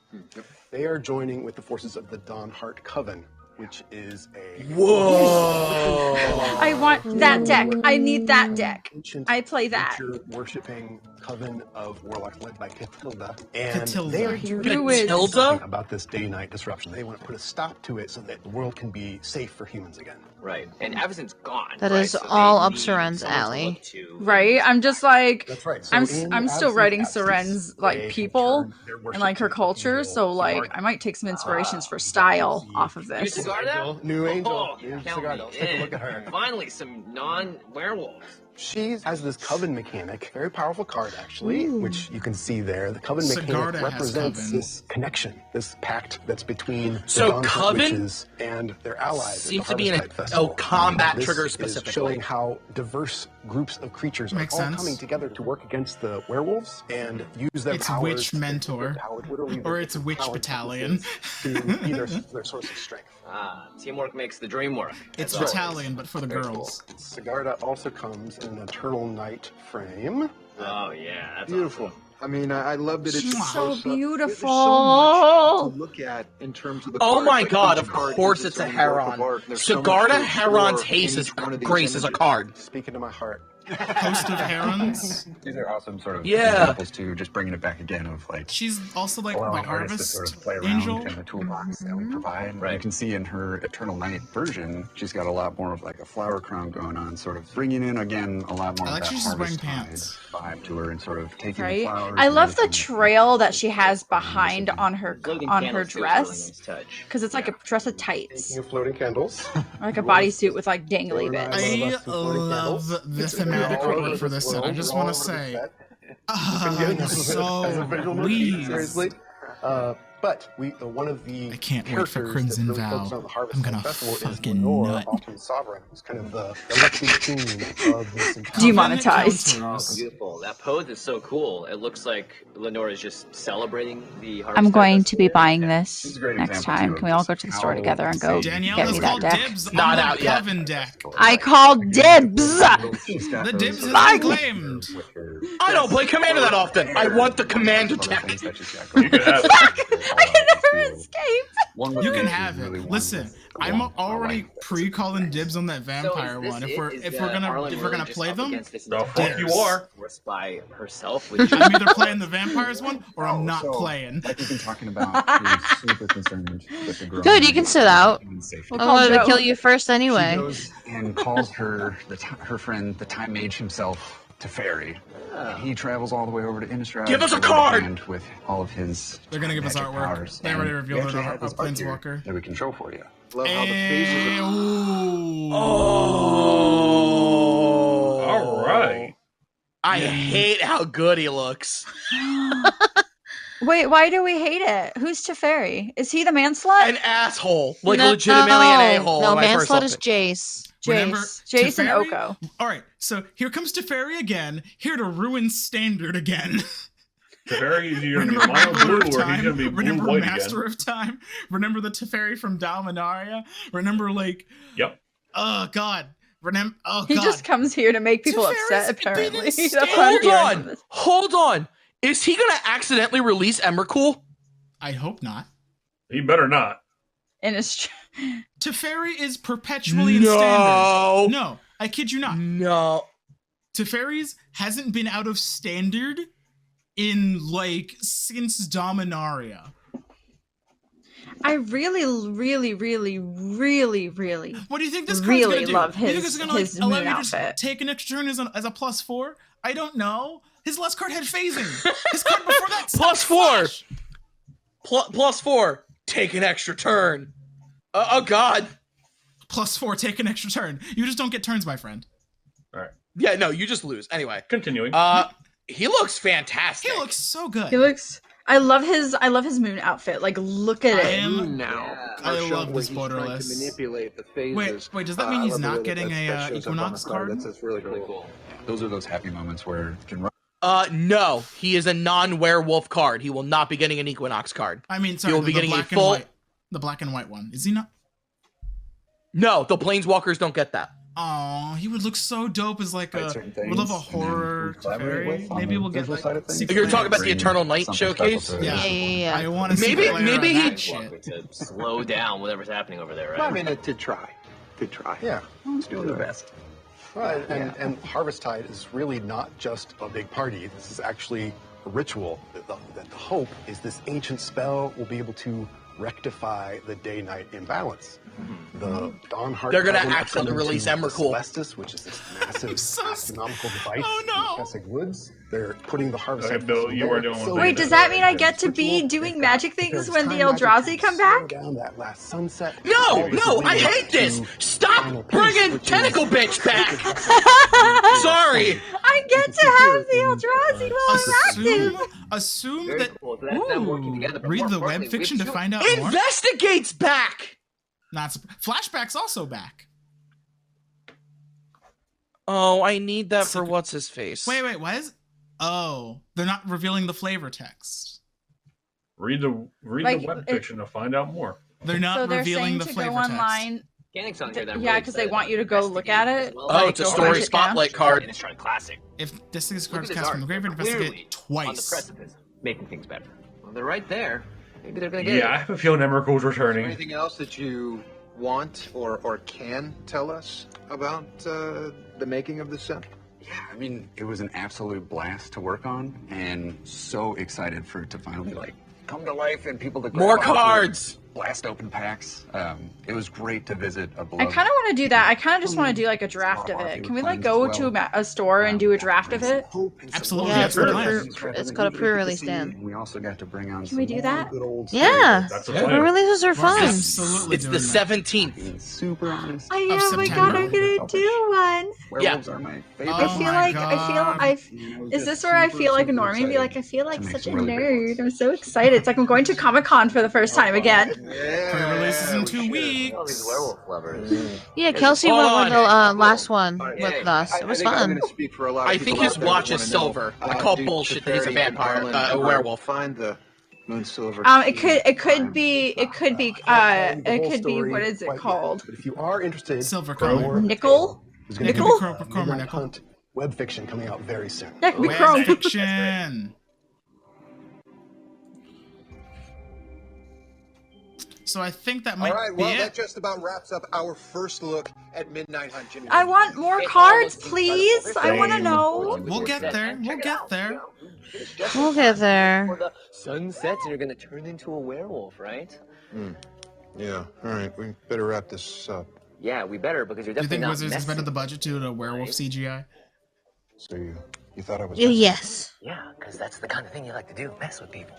Speaker 10: They are joining with the forces of the Dawnheart Coven, which is a...
Speaker 1: Whoa!
Speaker 2: I want that deck. I need that deck. I play that.
Speaker 10: Worshipping coven of warlocks led by Catilda. And
Speaker 4: Catilda.
Speaker 10: they are here
Speaker 1: Catilda?
Speaker 10: about this day-night disruption. They want to put a stop to it so that the world can be safe for humans again.
Speaker 12: Right. And Avacyn's gone.
Speaker 6: That
Speaker 12: right?
Speaker 6: is
Speaker 12: So
Speaker 6: all
Speaker 12: they
Speaker 6: up
Speaker 12: need
Speaker 6: Seren's
Speaker 12: someone to
Speaker 6: alley.
Speaker 12: look to.
Speaker 2: Right? I'm just like,
Speaker 10: That's right. So
Speaker 2: I'm
Speaker 10: in
Speaker 2: still writing
Speaker 10: Avacyn's
Speaker 2: Seren's
Speaker 10: absence,
Speaker 2: like
Speaker 10: they
Speaker 2: people
Speaker 10: turn their worship
Speaker 2: and like her
Speaker 10: to
Speaker 2: culture,
Speaker 10: evil.
Speaker 2: so like
Speaker 10: Mark-
Speaker 2: I might take some inspirations for style off of
Speaker 12: New
Speaker 2: this.
Speaker 12: cigar now?
Speaker 10: New Angel.
Speaker 12: Oh,
Speaker 10: New
Speaker 12: count
Speaker 10: cigar.
Speaker 12: me
Speaker 10: Let's take a
Speaker 12: in.
Speaker 10: look at her.
Speaker 12: Finally, some non-werewolves.
Speaker 10: She has this coven mechanic, very powerful card actually, which you can see there. The coven
Speaker 4: Sigarda
Speaker 10: mechanic
Speaker 4: has
Speaker 10: represents
Speaker 4: coven.
Speaker 10: this connection, this pact that's between
Speaker 1: So
Speaker 10: the Dawnheart
Speaker 1: coven
Speaker 10: witches and their allies.
Speaker 1: seems
Speaker 10: at
Speaker 1: to
Speaker 10: the
Speaker 1: be in a
Speaker 10: Harvestide Festival.
Speaker 1: combat
Speaker 10: This
Speaker 1: trigger
Speaker 10: is
Speaker 1: specifically.
Speaker 10: showing how diverse groups of creatures
Speaker 4: Makes
Speaker 10: are all
Speaker 4: sense.
Speaker 10: coming together to work against the werewolves and use their
Speaker 4: It's
Speaker 10: powers.
Speaker 4: witch mentor.
Speaker 10: Literally
Speaker 4: Or
Speaker 10: their
Speaker 4: it's witch
Speaker 10: power
Speaker 4: battalion.
Speaker 10: to be their source of strength.
Speaker 12: Teamwork makes the dream work.
Speaker 4: It's
Speaker 12: as always.
Speaker 4: battalion, but for the
Speaker 10: Very
Speaker 4: girls.
Speaker 10: cool. Sigarda also comes in an Eternal Night frame.
Speaker 12: Oh yeah, that's
Speaker 11: Beautiful.
Speaker 12: awesome.
Speaker 11: I mean, I love that it's
Speaker 2: She's
Speaker 11: a
Speaker 2: so
Speaker 11: close-up.
Speaker 2: beautiful.
Speaker 11: There's so much to look at in terms of the
Speaker 1: Oh
Speaker 11: cards.
Speaker 1: my
Speaker 11: Like,
Speaker 1: god,
Speaker 11: each
Speaker 1: of
Speaker 11: card
Speaker 1: course
Speaker 11: is its
Speaker 1: it's a
Speaker 11: own work
Speaker 1: Heron.
Speaker 11: of art. There's so much
Speaker 1: Sigarda
Speaker 11: to
Speaker 1: Heron's
Speaker 11: explore
Speaker 1: haste
Speaker 11: in
Speaker 1: is
Speaker 11: each one of these
Speaker 1: grace as a
Speaker 11: images.
Speaker 1: card.
Speaker 10: Speaking to my heart.
Speaker 4: Host of Herons.
Speaker 11: These are awesome sort of
Speaker 1: Yeah.
Speaker 11: examples too, just bringing it back again of like
Speaker 4: She's also like
Speaker 11: allowing
Speaker 4: the
Speaker 11: artists to
Speaker 4: harvest
Speaker 11: sort of play around
Speaker 4: angel.
Speaker 11: in the toolbox that we provide. You can see in her Eternal Night version, she's got a lot more of like a flower crown going on, sort of bringing in again a lot more
Speaker 4: I like
Speaker 11: of that
Speaker 4: she's just wearing
Speaker 11: harvest
Speaker 4: pants.
Speaker 11: vibe to her and sort of taking the
Speaker 2: Right?
Speaker 11: flowers.
Speaker 2: I
Speaker 11: and
Speaker 2: love the
Speaker 11: everything.
Speaker 2: trail that she has behind on her
Speaker 12: Floating
Speaker 2: dress
Speaker 12: candles too is a really nice touch.
Speaker 2: because it's like a dress of tights,
Speaker 10: Speaking of floating candles.
Speaker 2: like a bodysuit with like dangly
Speaker 10: Lauren and
Speaker 2: bits.
Speaker 4: I love the thematic artwork for this set. I just want to say, so weird.
Speaker 10: Seriously. But one of the
Speaker 4: I can't wait for
Speaker 10: characters
Speaker 4: Crimson
Speaker 10: that really
Speaker 4: Vow.
Speaker 10: focus on the Harvest
Speaker 4: I'm gonna
Speaker 10: Festival
Speaker 4: fucking
Speaker 10: is Lenore,
Speaker 4: nut.
Speaker 10: Autumn Sovereign. It's kind of the electric theme of this entire
Speaker 2: Demonetized.
Speaker 12: Oh, beautiful. That pose is so cool. It looks like Lenore is just celebrating the harvest.
Speaker 2: I'm going
Speaker 12: Festival.
Speaker 2: to be buying
Speaker 11: This
Speaker 2: this
Speaker 11: is a great
Speaker 2: next
Speaker 11: example,
Speaker 2: time.
Speaker 11: too,
Speaker 2: Can we all
Speaker 11: of
Speaker 2: go to the
Speaker 11: just
Speaker 2: store
Speaker 11: how
Speaker 2: together and go
Speaker 4: Danielle
Speaker 2: get
Speaker 4: has
Speaker 2: me that
Speaker 4: called
Speaker 2: deck?
Speaker 4: dibs
Speaker 1: Not
Speaker 4: on
Speaker 1: out
Speaker 4: the
Speaker 1: yet.
Speaker 4: Coven deck.
Speaker 2: I called dibs.
Speaker 4: The dibs has been claimed.
Speaker 1: I don't play Commander that often. I want the Commander deck.
Speaker 3: You could have it.
Speaker 2: I can never escape.
Speaker 4: You can have it. Listen, I'm already pre-calling dibs on that
Speaker 12: So
Speaker 4: vampire
Speaker 12: is
Speaker 4: one.
Speaker 12: this
Speaker 4: If we're
Speaker 12: it? Is,
Speaker 4: if we're gonna
Speaker 12: Arlen
Speaker 4: if we're
Speaker 12: really
Speaker 4: gonna
Speaker 12: just
Speaker 4: play
Speaker 12: up
Speaker 4: them,
Speaker 12: against this
Speaker 3: The
Speaker 12: entire
Speaker 3: fuck you are.
Speaker 12: force by herself with
Speaker 4: I'm either playing the vampires one or I'm not
Speaker 11: So,
Speaker 4: playing.
Speaker 11: Like we've been talking about, she's super concerned with the growing
Speaker 6: Good, you can sit out.
Speaker 11: human safety.
Speaker 2: We'll
Speaker 6: I
Speaker 2: call
Speaker 6: wanted to
Speaker 2: Joe.
Speaker 6: kill you first
Speaker 11: She
Speaker 6: anyway.
Speaker 11: goes and calls her her friend, the Time Mage himself, Teferi. And he travels all the way over to Innistrad.
Speaker 1: Give us a
Speaker 11: to
Speaker 1: card!
Speaker 11: hand with all of his.
Speaker 4: They're gonna give us
Speaker 11: magic
Speaker 4: artwork.
Speaker 11: powers.
Speaker 4: They already
Speaker 11: And
Speaker 4: revealed
Speaker 11: we actually
Speaker 4: it,
Speaker 11: have this
Speaker 4: a
Speaker 11: art here
Speaker 4: Planeswalker.
Speaker 11: that we can show for you.
Speaker 7: Love how the faces are.
Speaker 4: Ooh.
Speaker 1: Oh.
Speaker 3: All right.
Speaker 1: I hate how good he looks.
Speaker 2: Wait, why do we hate it? Who's Teferi? Is he the man slut?
Speaker 1: An asshole. Like
Speaker 6: No,
Speaker 1: legitimately an a-hole.
Speaker 6: No,
Speaker 1: when I first
Speaker 6: Manslut
Speaker 1: saw
Speaker 6: is
Speaker 1: it.
Speaker 6: Jace.
Speaker 4: Remember,
Speaker 2: Jace and
Speaker 4: Teferi?
Speaker 2: Oko.
Speaker 4: All right, so here comes Teferi again, here to ruin Standard again.
Speaker 3: Teferi is either going to be
Speaker 4: Remember
Speaker 3: mono
Speaker 4: Ruler
Speaker 3: blue
Speaker 4: of
Speaker 3: or he's
Speaker 4: Time?
Speaker 3: going to be blue
Speaker 4: Remember
Speaker 3: white
Speaker 4: Master
Speaker 3: again.
Speaker 4: of Time? Remember the Teferi from Dalmanaria? Remember like,
Speaker 3: Yep.
Speaker 4: oh god, remember, oh
Speaker 2: He
Speaker 4: god.
Speaker 2: just comes here to make people
Speaker 4: Teferi's
Speaker 2: upset,
Speaker 4: been
Speaker 2: apparently.
Speaker 4: in
Speaker 2: That's what I'm
Speaker 1: Hold
Speaker 2: hearing
Speaker 1: on.
Speaker 2: from this.
Speaker 1: Hold on. Is he going to accidentally release Emrakul?
Speaker 4: I hope not.
Speaker 3: He better not.
Speaker 2: And it's
Speaker 4: Teferi is perpetually in Standard. No, I kid you not.
Speaker 1: No.
Speaker 4: Teferi's hasn't been out of Standard in like since Dominaria.
Speaker 2: I really, really, really, really, really,
Speaker 4: What do you think this card's
Speaker 2: really
Speaker 4: gonna do?
Speaker 2: love
Speaker 4: You think
Speaker 2: his
Speaker 4: it's gonna
Speaker 2: his
Speaker 4: allow
Speaker 2: moon
Speaker 4: you to just
Speaker 2: outfit.
Speaker 4: take an extra turn as a +4? I don't know. His last card had phasing. His card before that
Speaker 1: Plus
Speaker 4: sucked
Speaker 1: four.
Speaker 4: flash.
Speaker 1: +4. Take an extra turn. Oh god.
Speaker 4: +4, take an extra turn. You just don't get turns, my friend.
Speaker 3: All right.
Speaker 1: Yeah, no, you just lose. Anyway.
Speaker 3: Continuing.
Speaker 1: He looks fantastic.
Speaker 4: He looks so good.
Speaker 2: He looks. I love his moon outfit. Like, look at
Speaker 4: I
Speaker 2: it.
Speaker 4: am
Speaker 7: Now,
Speaker 4: I
Speaker 7: are shown
Speaker 4: love
Speaker 7: where
Speaker 4: this
Speaker 7: he's trying to
Speaker 4: borderless.
Speaker 7: manipulate the phases.
Speaker 4: Wait, does that mean
Speaker 7: I
Speaker 4: he's
Speaker 7: love the
Speaker 4: not
Speaker 7: way that
Speaker 4: getting
Speaker 7: that
Speaker 4: a
Speaker 7: shows up on
Speaker 4: Equinox
Speaker 7: the card?
Speaker 4: card?
Speaker 7: That's really cool.
Speaker 11: Those are those happy moments where you can run
Speaker 1: No, he is a non-werewolf card. He will not be getting an Equinox card.
Speaker 4: I mean, sorry,
Speaker 1: he will be
Speaker 4: the
Speaker 1: getting
Speaker 4: black
Speaker 1: a full.
Speaker 4: and white, the black and white one. Is he not?
Speaker 1: No, the Planeswalkers don't get that.
Speaker 4: Oh, he would look so dope as like a we love a horror fairy. Maybe we'll get like.
Speaker 1: You're talking about the Eternal Night showcase.
Speaker 4: Yeah. I want to see
Speaker 1: maybe he
Speaker 12: to slow down whatever's happening over there, right?
Speaker 7: Well, I mean, to try.
Speaker 10: Yeah.
Speaker 7: Let's do the best.
Speaker 10: Right, and Harvesttide is really not just a big party. This is actually a ritual. The hope is this ancient spell will be able to rectify the day-night imbalance. The Dawn Heart.
Speaker 1: They're gonna accidentally release Emrakul,
Speaker 10: which is this massive astronomical device
Speaker 4: Oh, no.
Speaker 10: in Kessig Woods. They're putting the harvest.
Speaker 3: Okay, Bill, you are doing one thing.
Speaker 2: Wait, does that mean I get to be doing magic things when the Eldrazi come back?
Speaker 10: Down that last sunset.
Speaker 1: No, I hate this. Stop bringing Tentacle Bitch back. Sorry.
Speaker 2: I get to have the Eldrazi while I'm active.
Speaker 4: Assume
Speaker 12: Very
Speaker 4: that.
Speaker 12: cool. So that's them working together. But
Speaker 4: Read
Speaker 12: more
Speaker 4: the web
Speaker 12: importantly,
Speaker 4: fiction to
Speaker 12: we've-
Speaker 4: find out more.
Speaker 1: Investigate's back.
Speaker 4: Not Flashback's also back.
Speaker 1: Oh, I need that for what's his face.
Speaker 4: Wait, why is? Oh, they're not revealing the flavor text.
Speaker 3: Read the
Speaker 2: Like,
Speaker 3: web fiction to find out more.
Speaker 4: They're not
Speaker 2: So they're
Speaker 4: revealing
Speaker 2: saying
Speaker 4: the
Speaker 2: to
Speaker 4: flavor
Speaker 2: go online.
Speaker 12: Mechanics on here that I'm
Speaker 2: Yeah,
Speaker 12: really
Speaker 2: because they
Speaker 12: excited
Speaker 2: want you to
Speaker 12: about.
Speaker 2: go look at it.
Speaker 12: Investigate as well.
Speaker 1: Oh,
Speaker 2: Like,
Speaker 1: it's a
Speaker 2: go
Speaker 1: story
Speaker 2: hunt it down.
Speaker 1: spotlight card.
Speaker 12: Innistrad Classic.
Speaker 4: If this
Speaker 12: Look
Speaker 4: card's
Speaker 12: at this
Speaker 4: cast from
Speaker 12: art.
Speaker 4: the graveyard,
Speaker 12: Clearly
Speaker 4: investigate
Speaker 12: on the
Speaker 4: twice.
Speaker 12: precipice, making things better. Well, they're right there. Maybe they're gonna get
Speaker 3: Yeah, I
Speaker 12: it.
Speaker 3: have a feeling Emrakul's returning.
Speaker 7: Anything else that you want or can tell us about the making of this set?
Speaker 11: Yeah, I mean, it was an absolute blast to work on, and so excited for it to finally like come to life and people to grab
Speaker 1: More
Speaker 11: onto it,
Speaker 1: cards.
Speaker 11: blast open packs. It was great to visit a
Speaker 2: I
Speaker 11: beloved.
Speaker 2: kind of want to do that. I kind of just want to do like a draft of it. Can we like go to a store and do a draft of it?
Speaker 4: Absolutely,
Speaker 6: Yeah,
Speaker 4: that's the plan.
Speaker 6: It's got a pre-release in.
Speaker 11: And we also got to bring on.
Speaker 2: Can we do that?
Speaker 6: Yeah.
Speaker 3: That's the
Speaker 1: Yeah.
Speaker 6: The
Speaker 3: plan.
Speaker 6: releases are fun.
Speaker 4: Absolutely,
Speaker 1: It's the
Speaker 4: doing that.
Speaker 1: 17th.
Speaker 11: Being super honest.
Speaker 2: Oh
Speaker 4: Of
Speaker 2: yeah, oh my god,
Speaker 4: September.
Speaker 2: I'm gonna do one.
Speaker 11: Werewolves are my favorite.
Speaker 4: Oh
Speaker 2: I feel
Speaker 4: my
Speaker 2: like
Speaker 4: God.
Speaker 2: is this where I feel like a normie? Be like, I feel like such a nerd. I'm so excited. It's like I'm going to Comic-Con for the first time again.
Speaker 4: Pre-releases in 2 weeks.
Speaker 12: All these werewolf lovers.
Speaker 6: Yeah, Kelsey
Speaker 1: Hold
Speaker 6: went with
Speaker 1: on.
Speaker 6: the last one with us. It was
Speaker 7: think I'm
Speaker 6: fun.
Speaker 7: gonna speak for a lot of
Speaker 1: I
Speaker 7: people
Speaker 1: think
Speaker 7: out
Speaker 1: his
Speaker 7: there
Speaker 1: watch
Speaker 7: that
Speaker 1: is
Speaker 7: wanna know,
Speaker 1: silver. I call
Speaker 7: did
Speaker 1: bullshit that he's a
Speaker 7: Teferi
Speaker 1: vampire,
Speaker 7: Garland
Speaker 1: a werewolf.
Speaker 7: Find the moon silver.
Speaker 2: It could be what is it called?
Speaker 10: But if you are interested,
Speaker 4: Silver
Speaker 10: for
Speaker 4: color.
Speaker 10: more
Speaker 2: Nickel?
Speaker 10: there's gonna be
Speaker 2: Nickel?
Speaker 10: a Midnight Hunt web fiction coming out very soon.
Speaker 2: That could be
Speaker 4: Web
Speaker 2: Chrome.
Speaker 4: fiction. So I think that might
Speaker 7: All right,
Speaker 4: be
Speaker 7: well,
Speaker 4: it.
Speaker 7: that just about wraps up our first look at Midnight Hunt. Jimmy.
Speaker 2: I want more cards, please. I want to know.
Speaker 4: We'll get there. We'll get there.
Speaker 6: We'll get there.
Speaker 12: Before the sun sets and you're gonna turn into a werewolf, right?
Speaker 7: Yeah, all right, we better wrap this up.
Speaker 12: Yeah, we better because you're
Speaker 4: Do you
Speaker 12: definitely
Speaker 4: think
Speaker 12: not
Speaker 4: Wizards
Speaker 12: messing.
Speaker 4: expended the budget to do a werewolf CGI?
Speaker 7: So you thought I was...
Speaker 6: Yes.
Speaker 12: Yeah, because that's the kind of thing you like to do, mess with people.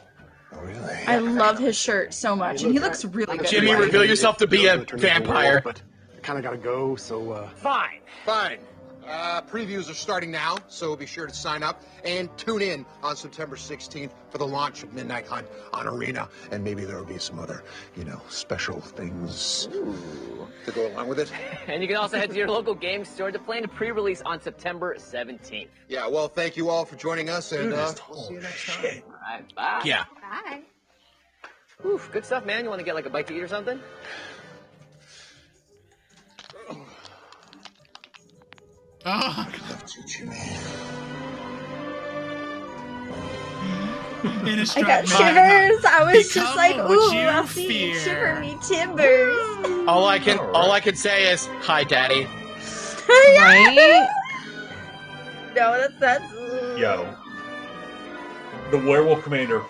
Speaker 7: Oh, really?
Speaker 2: I love his shirt so much, and he looks really good.
Speaker 1: Jimmy, reveal yourself to be a vampire.
Speaker 10: But I kind of got to go, so
Speaker 7: Fine. Previews are starting now, so be sure to sign up and tune in on September 16th for the launch of Midnight Hunt on Arena, and maybe there will be some other, special things to go along with it.
Speaker 12: And you can also head to your local game store to plan a pre-release on September 17th.
Speaker 7: Yeah, well, thank you all for joining us, and we'll see you next time.
Speaker 12: All right, bye.
Speaker 1: Yeah.
Speaker 2: Bye.
Speaker 12: Oof, good stuff, man. You want to get like a bite to eat or something?
Speaker 4: Oh.
Speaker 2: I got shivers. I was just like, ooh, I'll see shiver me timbers.
Speaker 1: All I can say is, hi, daddy.
Speaker 6: Right?
Speaker 2: No, that's
Speaker 3: Yo. The Werewolf Commander,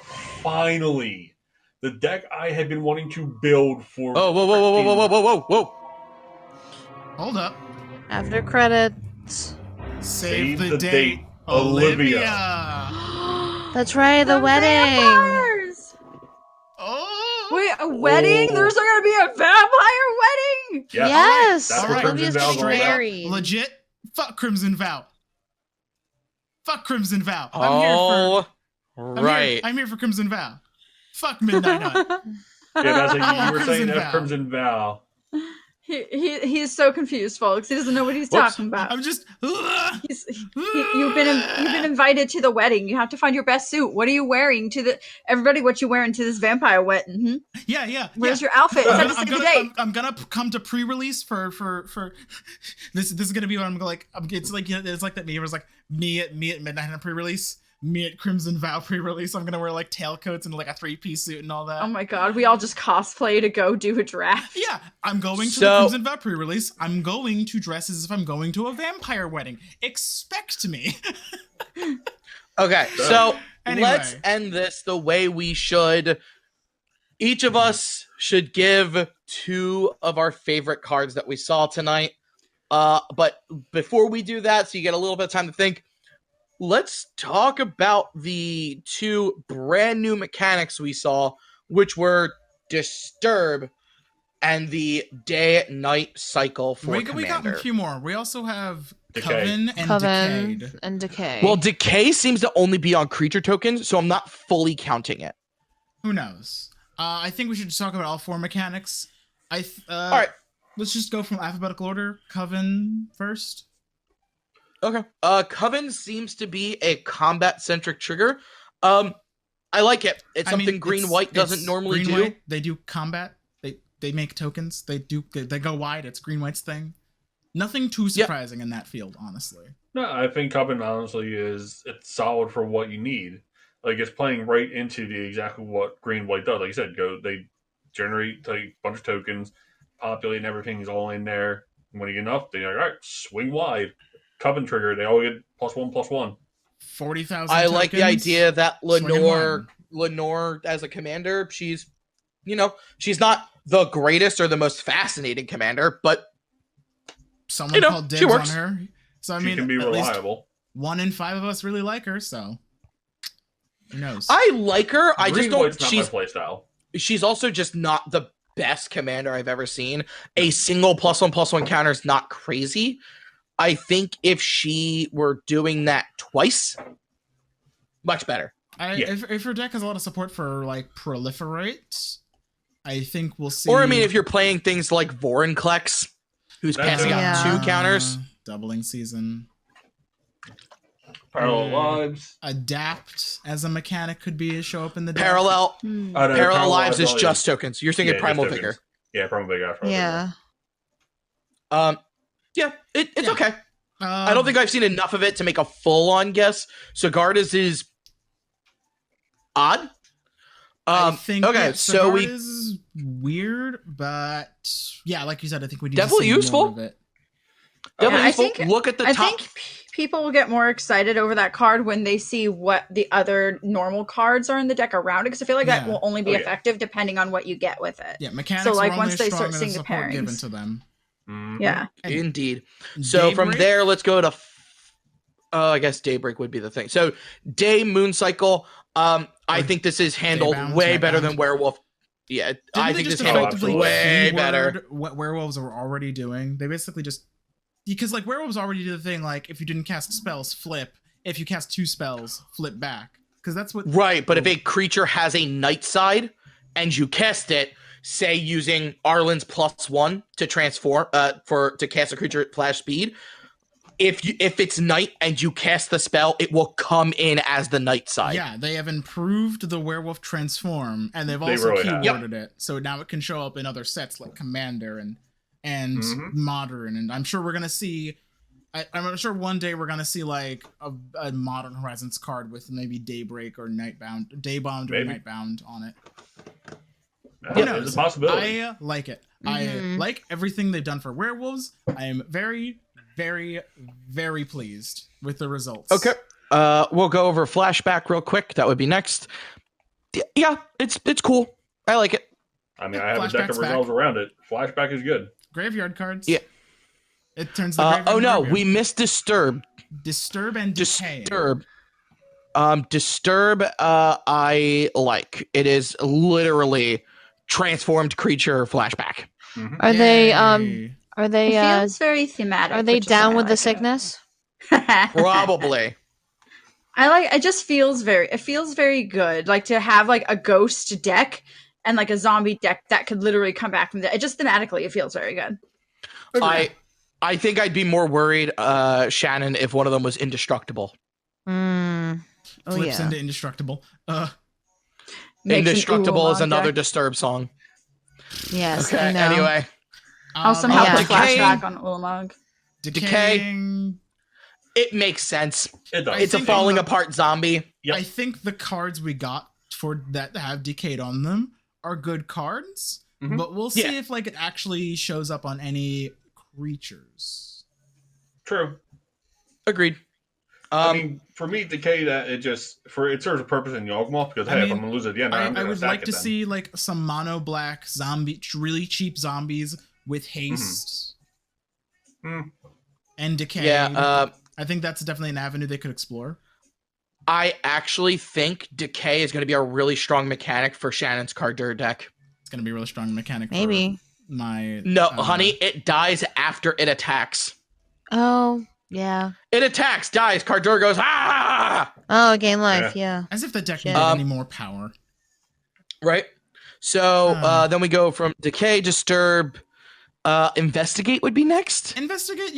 Speaker 3: finally. The deck I had been wanting to build for...
Speaker 1: Oh, whoa.
Speaker 4: Hold up.
Speaker 6: After credits.
Speaker 4: Save the date. Olivia.
Speaker 6: That's right, the wedding.
Speaker 2: vampires.
Speaker 4: Oh.
Speaker 2: Wait, a wedding? There's gonna be a vampire wedding?
Speaker 3: Yeah.
Speaker 6: Yes.
Speaker 3: That's
Speaker 4: All
Speaker 3: what
Speaker 4: right.
Speaker 3: Crimson
Speaker 6: Olivia's
Speaker 3: Val's all
Speaker 6: getting
Speaker 3: about.
Speaker 6: married.
Speaker 4: Legit. Fuck Crimson Vow. Fuck Crimson Vow. I'm here for Crimson Vow. Fuck Midnight Hunt.
Speaker 3: Yeah, that's like you were
Speaker 4: Crimson
Speaker 3: saying
Speaker 4: Vow.
Speaker 3: Crimson Vow.
Speaker 2: He's so confused, folks. He doesn't know what he's talking about.
Speaker 4: I'm just.
Speaker 2: You've been invited to the wedding. You have to find your best suit. What are you wearing to the everybody? What you wearing to this vampire wedding?
Speaker 4: Yeah.
Speaker 2: Where's your outfit? It's time to save the date.
Speaker 4: I'm gonna come to pre-release for this. This is gonna be what I'm like. It's like that meme. It was like me at midnight on pre-release. Me at Crimson Vow pre-release. I'm gonna wear like tailcoats and like a 3-piece suit and all that.
Speaker 2: Oh my god, we all just cosplay to go do a draft.
Speaker 4: Yeah, I'm going to the Crimson Vow pre-release. I'm going to dress as if I'm going to a vampire wedding. Expect me.
Speaker 1: Okay, so
Speaker 4: anyway.
Speaker 1: Let's end this the way we should. Each of us should give 2 of our favorite cards that we saw tonight. But before we do that, so you get a little bit of time to think, let's talk about the 2 brand new mechanics we saw, which were Disturb and the day-night cycle for Commander.
Speaker 4: We got a few more. We also have
Speaker 3: Decay.
Speaker 4: Coven and Decay.
Speaker 1: Well, Decay seems to only be on creature tokens, so I'm not fully counting it.
Speaker 4: Who knows? I think we should just talk about all 4 mechanics. All
Speaker 1: right.
Speaker 4: Let's just go from alphabetical order. Coven first.
Speaker 1: Okay. Coven seems to be a combat-centric trigger. I like it. It's something green-white doesn't normally do.
Speaker 4: White, they do combat. They make tokens. They go wide. It's green-white's thing. Nothing too surprising in that field, honestly.
Speaker 3: No, I think Coven honestly it's solid for what you need. Like it's playing right into exactly what green-white does. Like you said, they generate like, a bunch of tokens, populate and everything's all in there. And when you get enough, they're like, all right, swing wide. Coven trigger, they all get +1/+1.
Speaker 4: 40,000
Speaker 1: I like the idea that Lenore as a commander, she's not the greatest or the most fascinating commander, but
Speaker 4: someone called dibs on her. So I mean,
Speaker 3: she can be reliable.
Speaker 4: 1 in 5 of us really like her, so who knows?
Speaker 1: I like her. I just don't.
Speaker 3: Not my play style.
Speaker 1: She's also just not the best commander I've ever seen. A single +1/+1 counter is not crazy. I think if she were doing that twice, much better.
Speaker 4: If her deck has a lot of support for like proliferate, I think we'll see.
Speaker 1: Or I mean, if you're playing things like Vorinclex, who's passing out 2 counters,
Speaker 4: doubling season,
Speaker 3: parallel lives,
Speaker 4: adapt as a mechanic could show up in the deck.
Speaker 1: Parallel lives is just tokens. You're thinking Primal Vigor.
Speaker 3: Yeah, Primal Vigor.
Speaker 6: Yeah.
Speaker 1: Yeah, it's okay. I don't think I've seen enough of it to make a full-on guess. So Gardas is odd.
Speaker 4: I think
Speaker 1: okay, so we
Speaker 4: is weird, but yeah, like you said, I think we need
Speaker 1: definitely
Speaker 4: to see
Speaker 1: useful.
Speaker 4: more of it.
Speaker 1: Definitely useful. Look at the top.
Speaker 2: I think people will get more excited over that card when they see what the other normal cards are in the deck around it, because I feel like that will only be effective depending on what you get with it.
Speaker 4: Yeah, mechanics.
Speaker 2: So like once they start seeing the pairings
Speaker 4: given to them.
Speaker 2: Yeah,
Speaker 1: indeed. So from there, let's go to. I guess Daybreak would be the thing. So day moon cycle. I think this is handled way better than Werewolf. Yeah, I think this handled way better.
Speaker 4: What werewolves were already doing. They basically just because like werewolves already do the thing like if you didn't cast spells, flip. If you cast 2 spells, flip back. Because that's what.
Speaker 1: Right, but if a creature has a night side and you cast it. Say using Arlen's +1 to transform to cast a creature at flash speed. If it's night and you cast the spell, it will come in as the night side.
Speaker 4: Yeah, they have improved the werewolf transform, and they've also keyworded it, so now it can show up in other sets like Commander and Modern. And I'm sure we're gonna see. I'm sure one day we're gonna see like a Modern Horizons card with maybe Daybreak or Nightbound, Daybound or Nightbound on it.
Speaker 3: It's a possibility.
Speaker 4: I like it. I like everything they've done for werewolves. I am very, very, very pleased with the results.
Speaker 1: Okay. We'll go over flashback real quick. That would be next. Yeah, it's cool. I like it.
Speaker 3: I mean, I have a deck of resolves around it. Flashback is good.
Speaker 4: Graveyard cards.
Speaker 1: Yeah.
Speaker 4: It turns the graveyard.
Speaker 1: Oh no,
Speaker 4: graveyard.
Speaker 1: we missed Disturb.
Speaker 4: Disturb and Decay.
Speaker 1: Disturb. I like. It is literally transformed creature flashback.
Speaker 6: Mm-hmm. Are they
Speaker 2: it feels very thematic.
Speaker 6: Are they down with the sickness?
Speaker 1: Probably.
Speaker 2: It feels very good. Like to have like a ghost deck and like a zombie deck that could literally come back from it just thematically it feels very good.
Speaker 1: I think I'd be more worried, Shannon, if one of them was indestructible.
Speaker 4: Flips into indestructible.
Speaker 1: Indestructible is another Disturbed song.
Speaker 6: Yes.
Speaker 1: Okay.
Speaker 6: I know.
Speaker 1: Anyway,
Speaker 2: I'll somehow put
Speaker 1: Decay.
Speaker 2: flashback on Ulamog.
Speaker 1: Decay. It makes sense.
Speaker 3: It does.
Speaker 1: It's a falling apart zombie.
Speaker 3: Yep.
Speaker 4: I think the cards we got for that have Decayed on them are good cards, but we'll see if like it actually shows up on any creatures.
Speaker 3: True.
Speaker 1: Agreed.
Speaker 3: I mean, for me, Decay, that it serves a purpose in Yawgmoth because if I'm gonna lose at the end,
Speaker 4: I would like to see like some mono black zombie, really cheap zombies with haste and decay.
Speaker 1: Yeah,
Speaker 4: I think that's definitely an avenue they could explore.
Speaker 1: I actually think Decay is going to be a really strong mechanic for Shannon's Cardur deck.
Speaker 4: It's going to be a really strong mechanic.
Speaker 6: Maybe.
Speaker 4: For my
Speaker 1: honey, it dies after it attacks.
Speaker 6: Oh, yeah.
Speaker 1: It attacks, dies, Cardur goes, ah!
Speaker 6: Oh, gain life, yeah.
Speaker 4: As if the deck needed any more power.
Speaker 1: Right? So, then we go from Decay, Disturb, Investigate would be next.
Speaker 4: Investigate,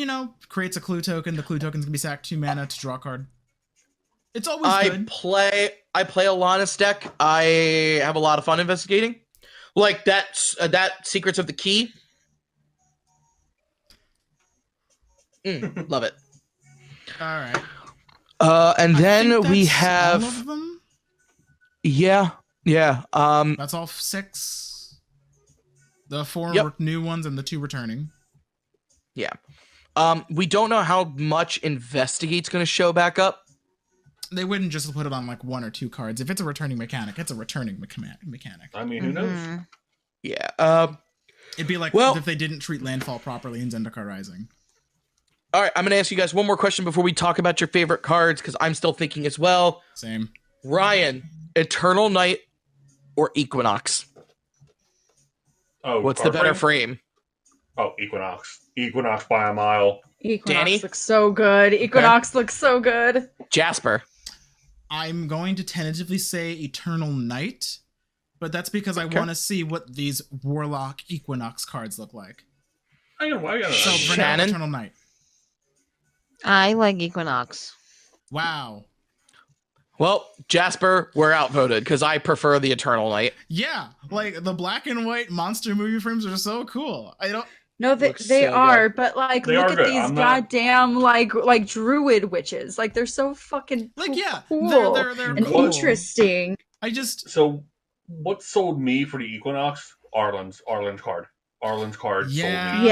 Speaker 4: creates a clue token. The clue token's going to be sacked 2 mana to draw a card. It's always good.
Speaker 1: I play Alanis deck. I have a lot of fun investigating. Like that Secrets of the Key. Love it.
Speaker 4: All right.
Speaker 1: And then we have
Speaker 4: all of them?
Speaker 1: Yeah.
Speaker 4: That's all 6. The 4 new ones and the 2 returning.
Speaker 1: Yeah. We don't know how much Investigate's going to show back up.
Speaker 4: They wouldn't just put it on like 1 or 2 cards. If it's a returning mechanic, it's a returning mechanic.
Speaker 3: I mean, who knows?
Speaker 1: Yeah.
Speaker 4: It'd be like if they didn't treat landfall properly in Zendikar Rising.
Speaker 1: All right, I'm going to ask you guys one more question before we talk about your favorite cards, because I'm still thinking as well.
Speaker 4: Same.
Speaker 1: Ryan, Eternal Night or Equinox?
Speaker 3: Oh,
Speaker 1: what's the better frame?
Speaker 3: Oh, Equinox. Equinox by a mile.
Speaker 2: Equinox
Speaker 1: Danny?
Speaker 2: looks so good. Equinox looks so good.
Speaker 1: Jasper.
Speaker 4: I'm going to tentatively say Eternal Night, but that's because I want to see what these Warlock Equinox cards look like.
Speaker 3: I got
Speaker 4: So for now,
Speaker 1: Shannon?
Speaker 4: Eternal Night.
Speaker 6: I like Equinox.
Speaker 4: Wow.
Speaker 1: Well, Jasper, we're outvoted because I prefer the Eternal Night.
Speaker 4: Yeah, like the black and white monster movie frames are so cool.
Speaker 2: No, they
Speaker 1: so
Speaker 2: are,
Speaker 1: good.
Speaker 2: but like,
Speaker 3: They
Speaker 2: look
Speaker 3: are
Speaker 2: at
Speaker 3: good.
Speaker 2: these
Speaker 3: I'm not-
Speaker 2: goddamn like druid witches. Like they're so fucking cool
Speaker 4: they're
Speaker 2: and
Speaker 4: cool.
Speaker 2: interesting.
Speaker 3: So, what sold me for the Equinox? Arlen's card. Arlen's card sold me.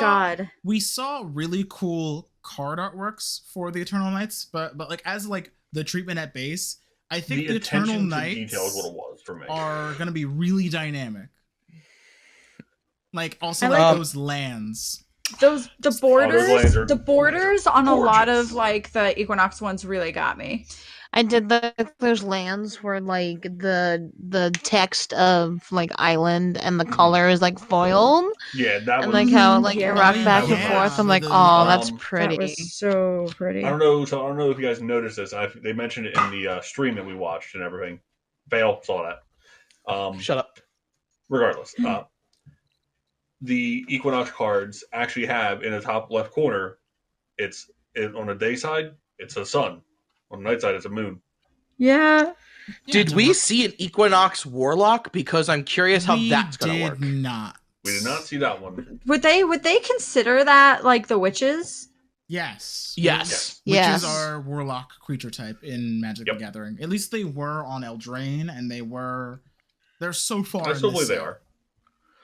Speaker 2: God.
Speaker 4: We saw really cool card artworks for the Eternal Knights, but like as like the treatment at base, I think the Eternal
Speaker 3: attention to
Speaker 4: Knights
Speaker 3: detail is what it was for me.
Speaker 4: are gonna be really dynamic. Like also
Speaker 2: I
Speaker 4: like
Speaker 2: like-
Speaker 4: those lands.
Speaker 2: The
Speaker 3: lands
Speaker 2: borders,
Speaker 3: are
Speaker 2: the borders on a lot
Speaker 3: gorgeous.
Speaker 2: of like the Equinox ones really got me.
Speaker 6: I did those lands where like the text of like island and the color is like foiled.
Speaker 3: Yeah, that
Speaker 6: And
Speaker 3: was
Speaker 6: like how like
Speaker 2: Yeah.
Speaker 6: you rock back and
Speaker 4: Yeah.
Speaker 6: forth. I'm like,
Speaker 4: The-
Speaker 6: oh, that's
Speaker 3: That
Speaker 6: pretty.
Speaker 2: That was so pretty.
Speaker 3: I don't know if you guys noticed this. They mentioned it in the stream that we watched and everything. Vale saw that.
Speaker 1: Shut up.
Speaker 3: Regardless, the Equinox cards actually have in the top left corner. On the day side, it's a sun. On the night side, it's a moon.
Speaker 2: Yeah.
Speaker 1: Did we see an Equinox Warlock? Because I'm curious how
Speaker 4: We
Speaker 1: that's going to
Speaker 4: did
Speaker 1: work.
Speaker 4: not.
Speaker 3: We did not see that one.
Speaker 2: Would they consider that like the witches?
Speaker 4: Yes.
Speaker 1: Yes.
Speaker 4: Witches
Speaker 6: Yes.
Speaker 4: are warlock creature type in Magic the
Speaker 3: Yep.
Speaker 4: Gathering. At least they were on Eldraine, and they're so far.
Speaker 3: I
Speaker 4: in
Speaker 3: still
Speaker 4: this
Speaker 3: believe they
Speaker 4: set.
Speaker 3: are.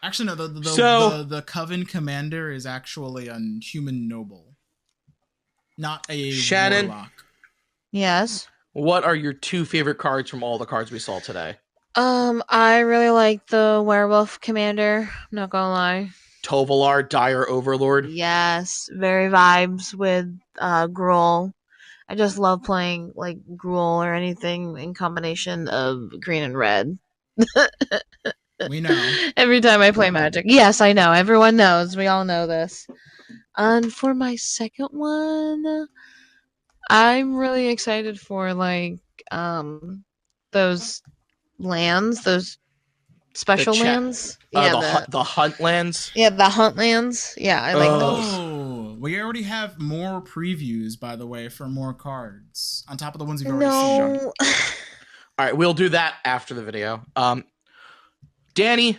Speaker 4: Actually, no.
Speaker 1: So-
Speaker 4: The Coven commander is actually a human noble, not a
Speaker 1: Shannon?
Speaker 4: warlock.
Speaker 6: Yes.
Speaker 1: What are your 2 favorite cards from all the cards we saw today?
Speaker 6: I really like the werewolf commander. I'm not gonna lie.
Speaker 1: Tovolar, Dire Overlord.
Speaker 6: Yes, very vibes with Gruul. I just love playing like Gruul or anything in combination of green and red.
Speaker 4: We know.
Speaker 6: Every time I play Magic. Yes, I know. Everyone knows. We all know this. And for my second one, I'm really excited for like those lands, those special lands.
Speaker 1: The hunt lands.
Speaker 6: Yeah, the hunt lands. Yeah, I like those.
Speaker 4: Oh, we already have more previews, by the way, for more cards on top of the ones we've already seen.
Speaker 1: All right, we'll do that after the video. Danny,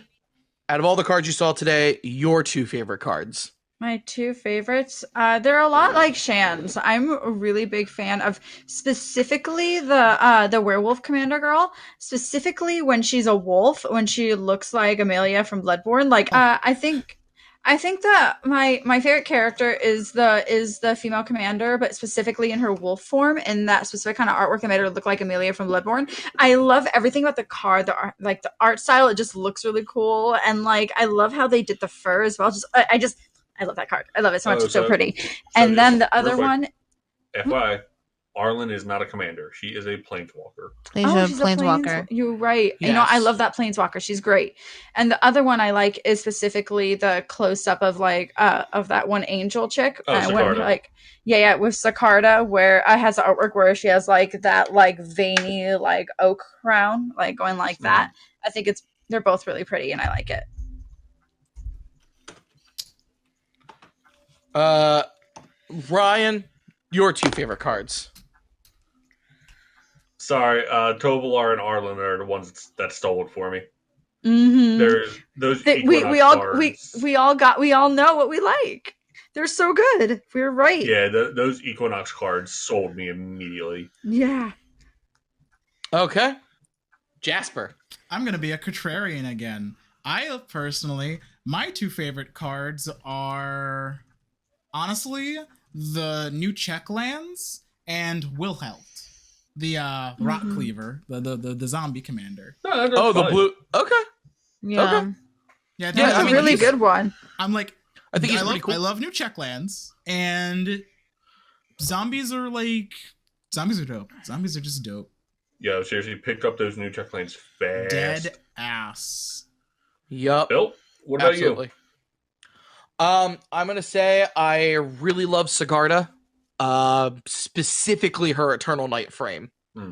Speaker 1: out of all the cards you saw today, your 2 favorite cards.
Speaker 2: My 2 favorites, they're a lot like Shan's. I'm a really big fan of specifically the werewolf commander girl. Specifically when she's a wolf, when she looks like Amelia from Bloodborne. Like, I think that my favorite character is the female commander, but specifically in her wolf form, in that specific kind of artwork that made her look like Amelia from Bloodborne. I love everything about the card, the art style. It just looks really cool, and like I love how they did the fur as well. I love that card. I love it so much. It's so pretty. And then the other one.
Speaker 3: FYI, Arlen is not a commander. She is a planeswalker.
Speaker 6: She's a planeswalker.
Speaker 2: You're right.
Speaker 1: Yes.
Speaker 2: You know, I love that planeswalker. She's great. And the other one I like is specifically the close up of like of that one angel chick.
Speaker 3: Sicarda.
Speaker 2: With Sicarda, where it has the artwork where she has like that like veiny like oak crown, like going like that. I think they're both really pretty, and I like it.
Speaker 1: Ryan, your 2 favorite cards.
Speaker 3: Sorry, Tovolar and Arlen are the ones that stole it for me.
Speaker 2: Mm-hmm.
Speaker 3: There's those cards.
Speaker 2: we all know what we like. They're so good. We're right.
Speaker 3: Yeah, those Equinox cards sold me immediately.
Speaker 2: Yeah.
Speaker 1: Okay. Jasper.
Speaker 4: I'm going to be a contrarian again. I personally, my 2 favorite cards are, honestly, the new Czech lands and Wilhelt, the rock cleaver, the zombie commander.
Speaker 1: Oh, the blue. Okay.
Speaker 2: Yeah.
Speaker 1: Okay.
Speaker 4: Yeah,
Speaker 2: that's a really good one.
Speaker 4: I'm like,
Speaker 1: I think he's pretty cool.
Speaker 4: I love new Czech lands, and zombies are dope. Zombies are just dope.
Speaker 3: Yo, seriously, pick up those new Czech lands fast.
Speaker 4: Dead ass.
Speaker 1: Yup.
Speaker 3: Bill, what about
Speaker 1: you? I'm gonna say I really love Sigarda. Specifically her Eternal Night frame.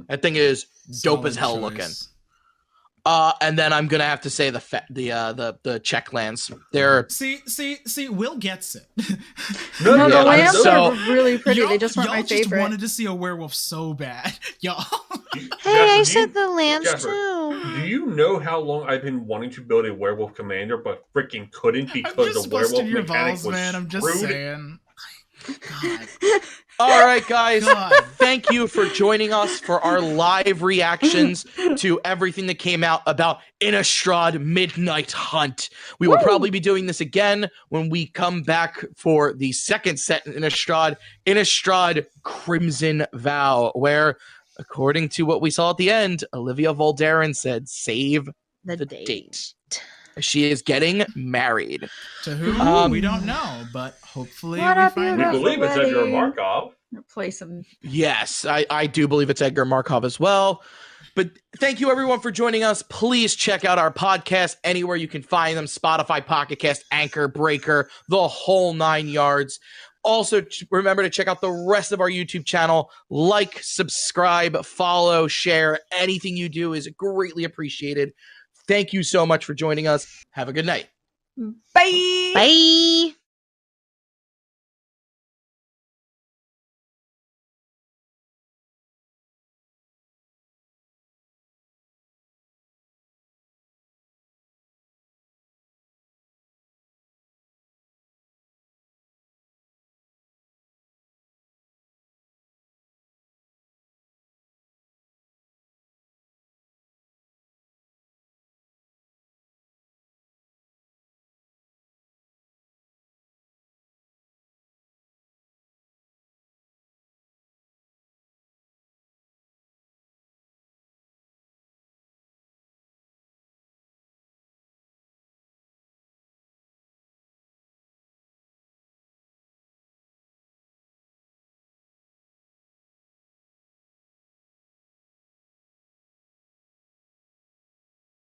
Speaker 1: That thing is dope as hell looking. And then I'm gonna have to say the Czech lands. They're
Speaker 4: see. Will gets it.
Speaker 2: The lands are really pretty. They just weren't my
Speaker 4: just
Speaker 2: favorite.
Speaker 4: wanted to see a werewolf so bad, y'all.
Speaker 6: Hey, I said the lands
Speaker 3: Jasper,
Speaker 6: too.
Speaker 3: Do you know how long I've been wanting to build a werewolf commander, but freaking couldn't because the werewolf mechanic was
Speaker 4: I'm just
Speaker 3: screwed?
Speaker 4: saying. God.
Speaker 1: All right, guys. Thank you for joining us for our live reactions to everything that came out about Innistrad Midnight Hunt. We will probably be doing this again when we come back for the second set in Innistrad Crimson Vow, where, according to what we saw at the end, Olivia Voldaren said, save the date. She is getting married.
Speaker 4: To whom? We don't know, but hopefully we find out.
Speaker 3: We believe it's Edgar Markov.
Speaker 2: Replace him.
Speaker 1: Yes, I do believe it's Edgar Markov as well. But thank you, everyone, for joining us. Please check out our podcast anywhere you can find them. Spotify, Pocket Cast, Anchor, Breaker, the whole 9 yards. Also, remember to check out the rest of our YouTube channel. Like, subscribe, follow, share. Anything you do is greatly appreciated. Thank you so much for joining us. Have a good night.
Speaker 2: Bye.
Speaker 6: Bye.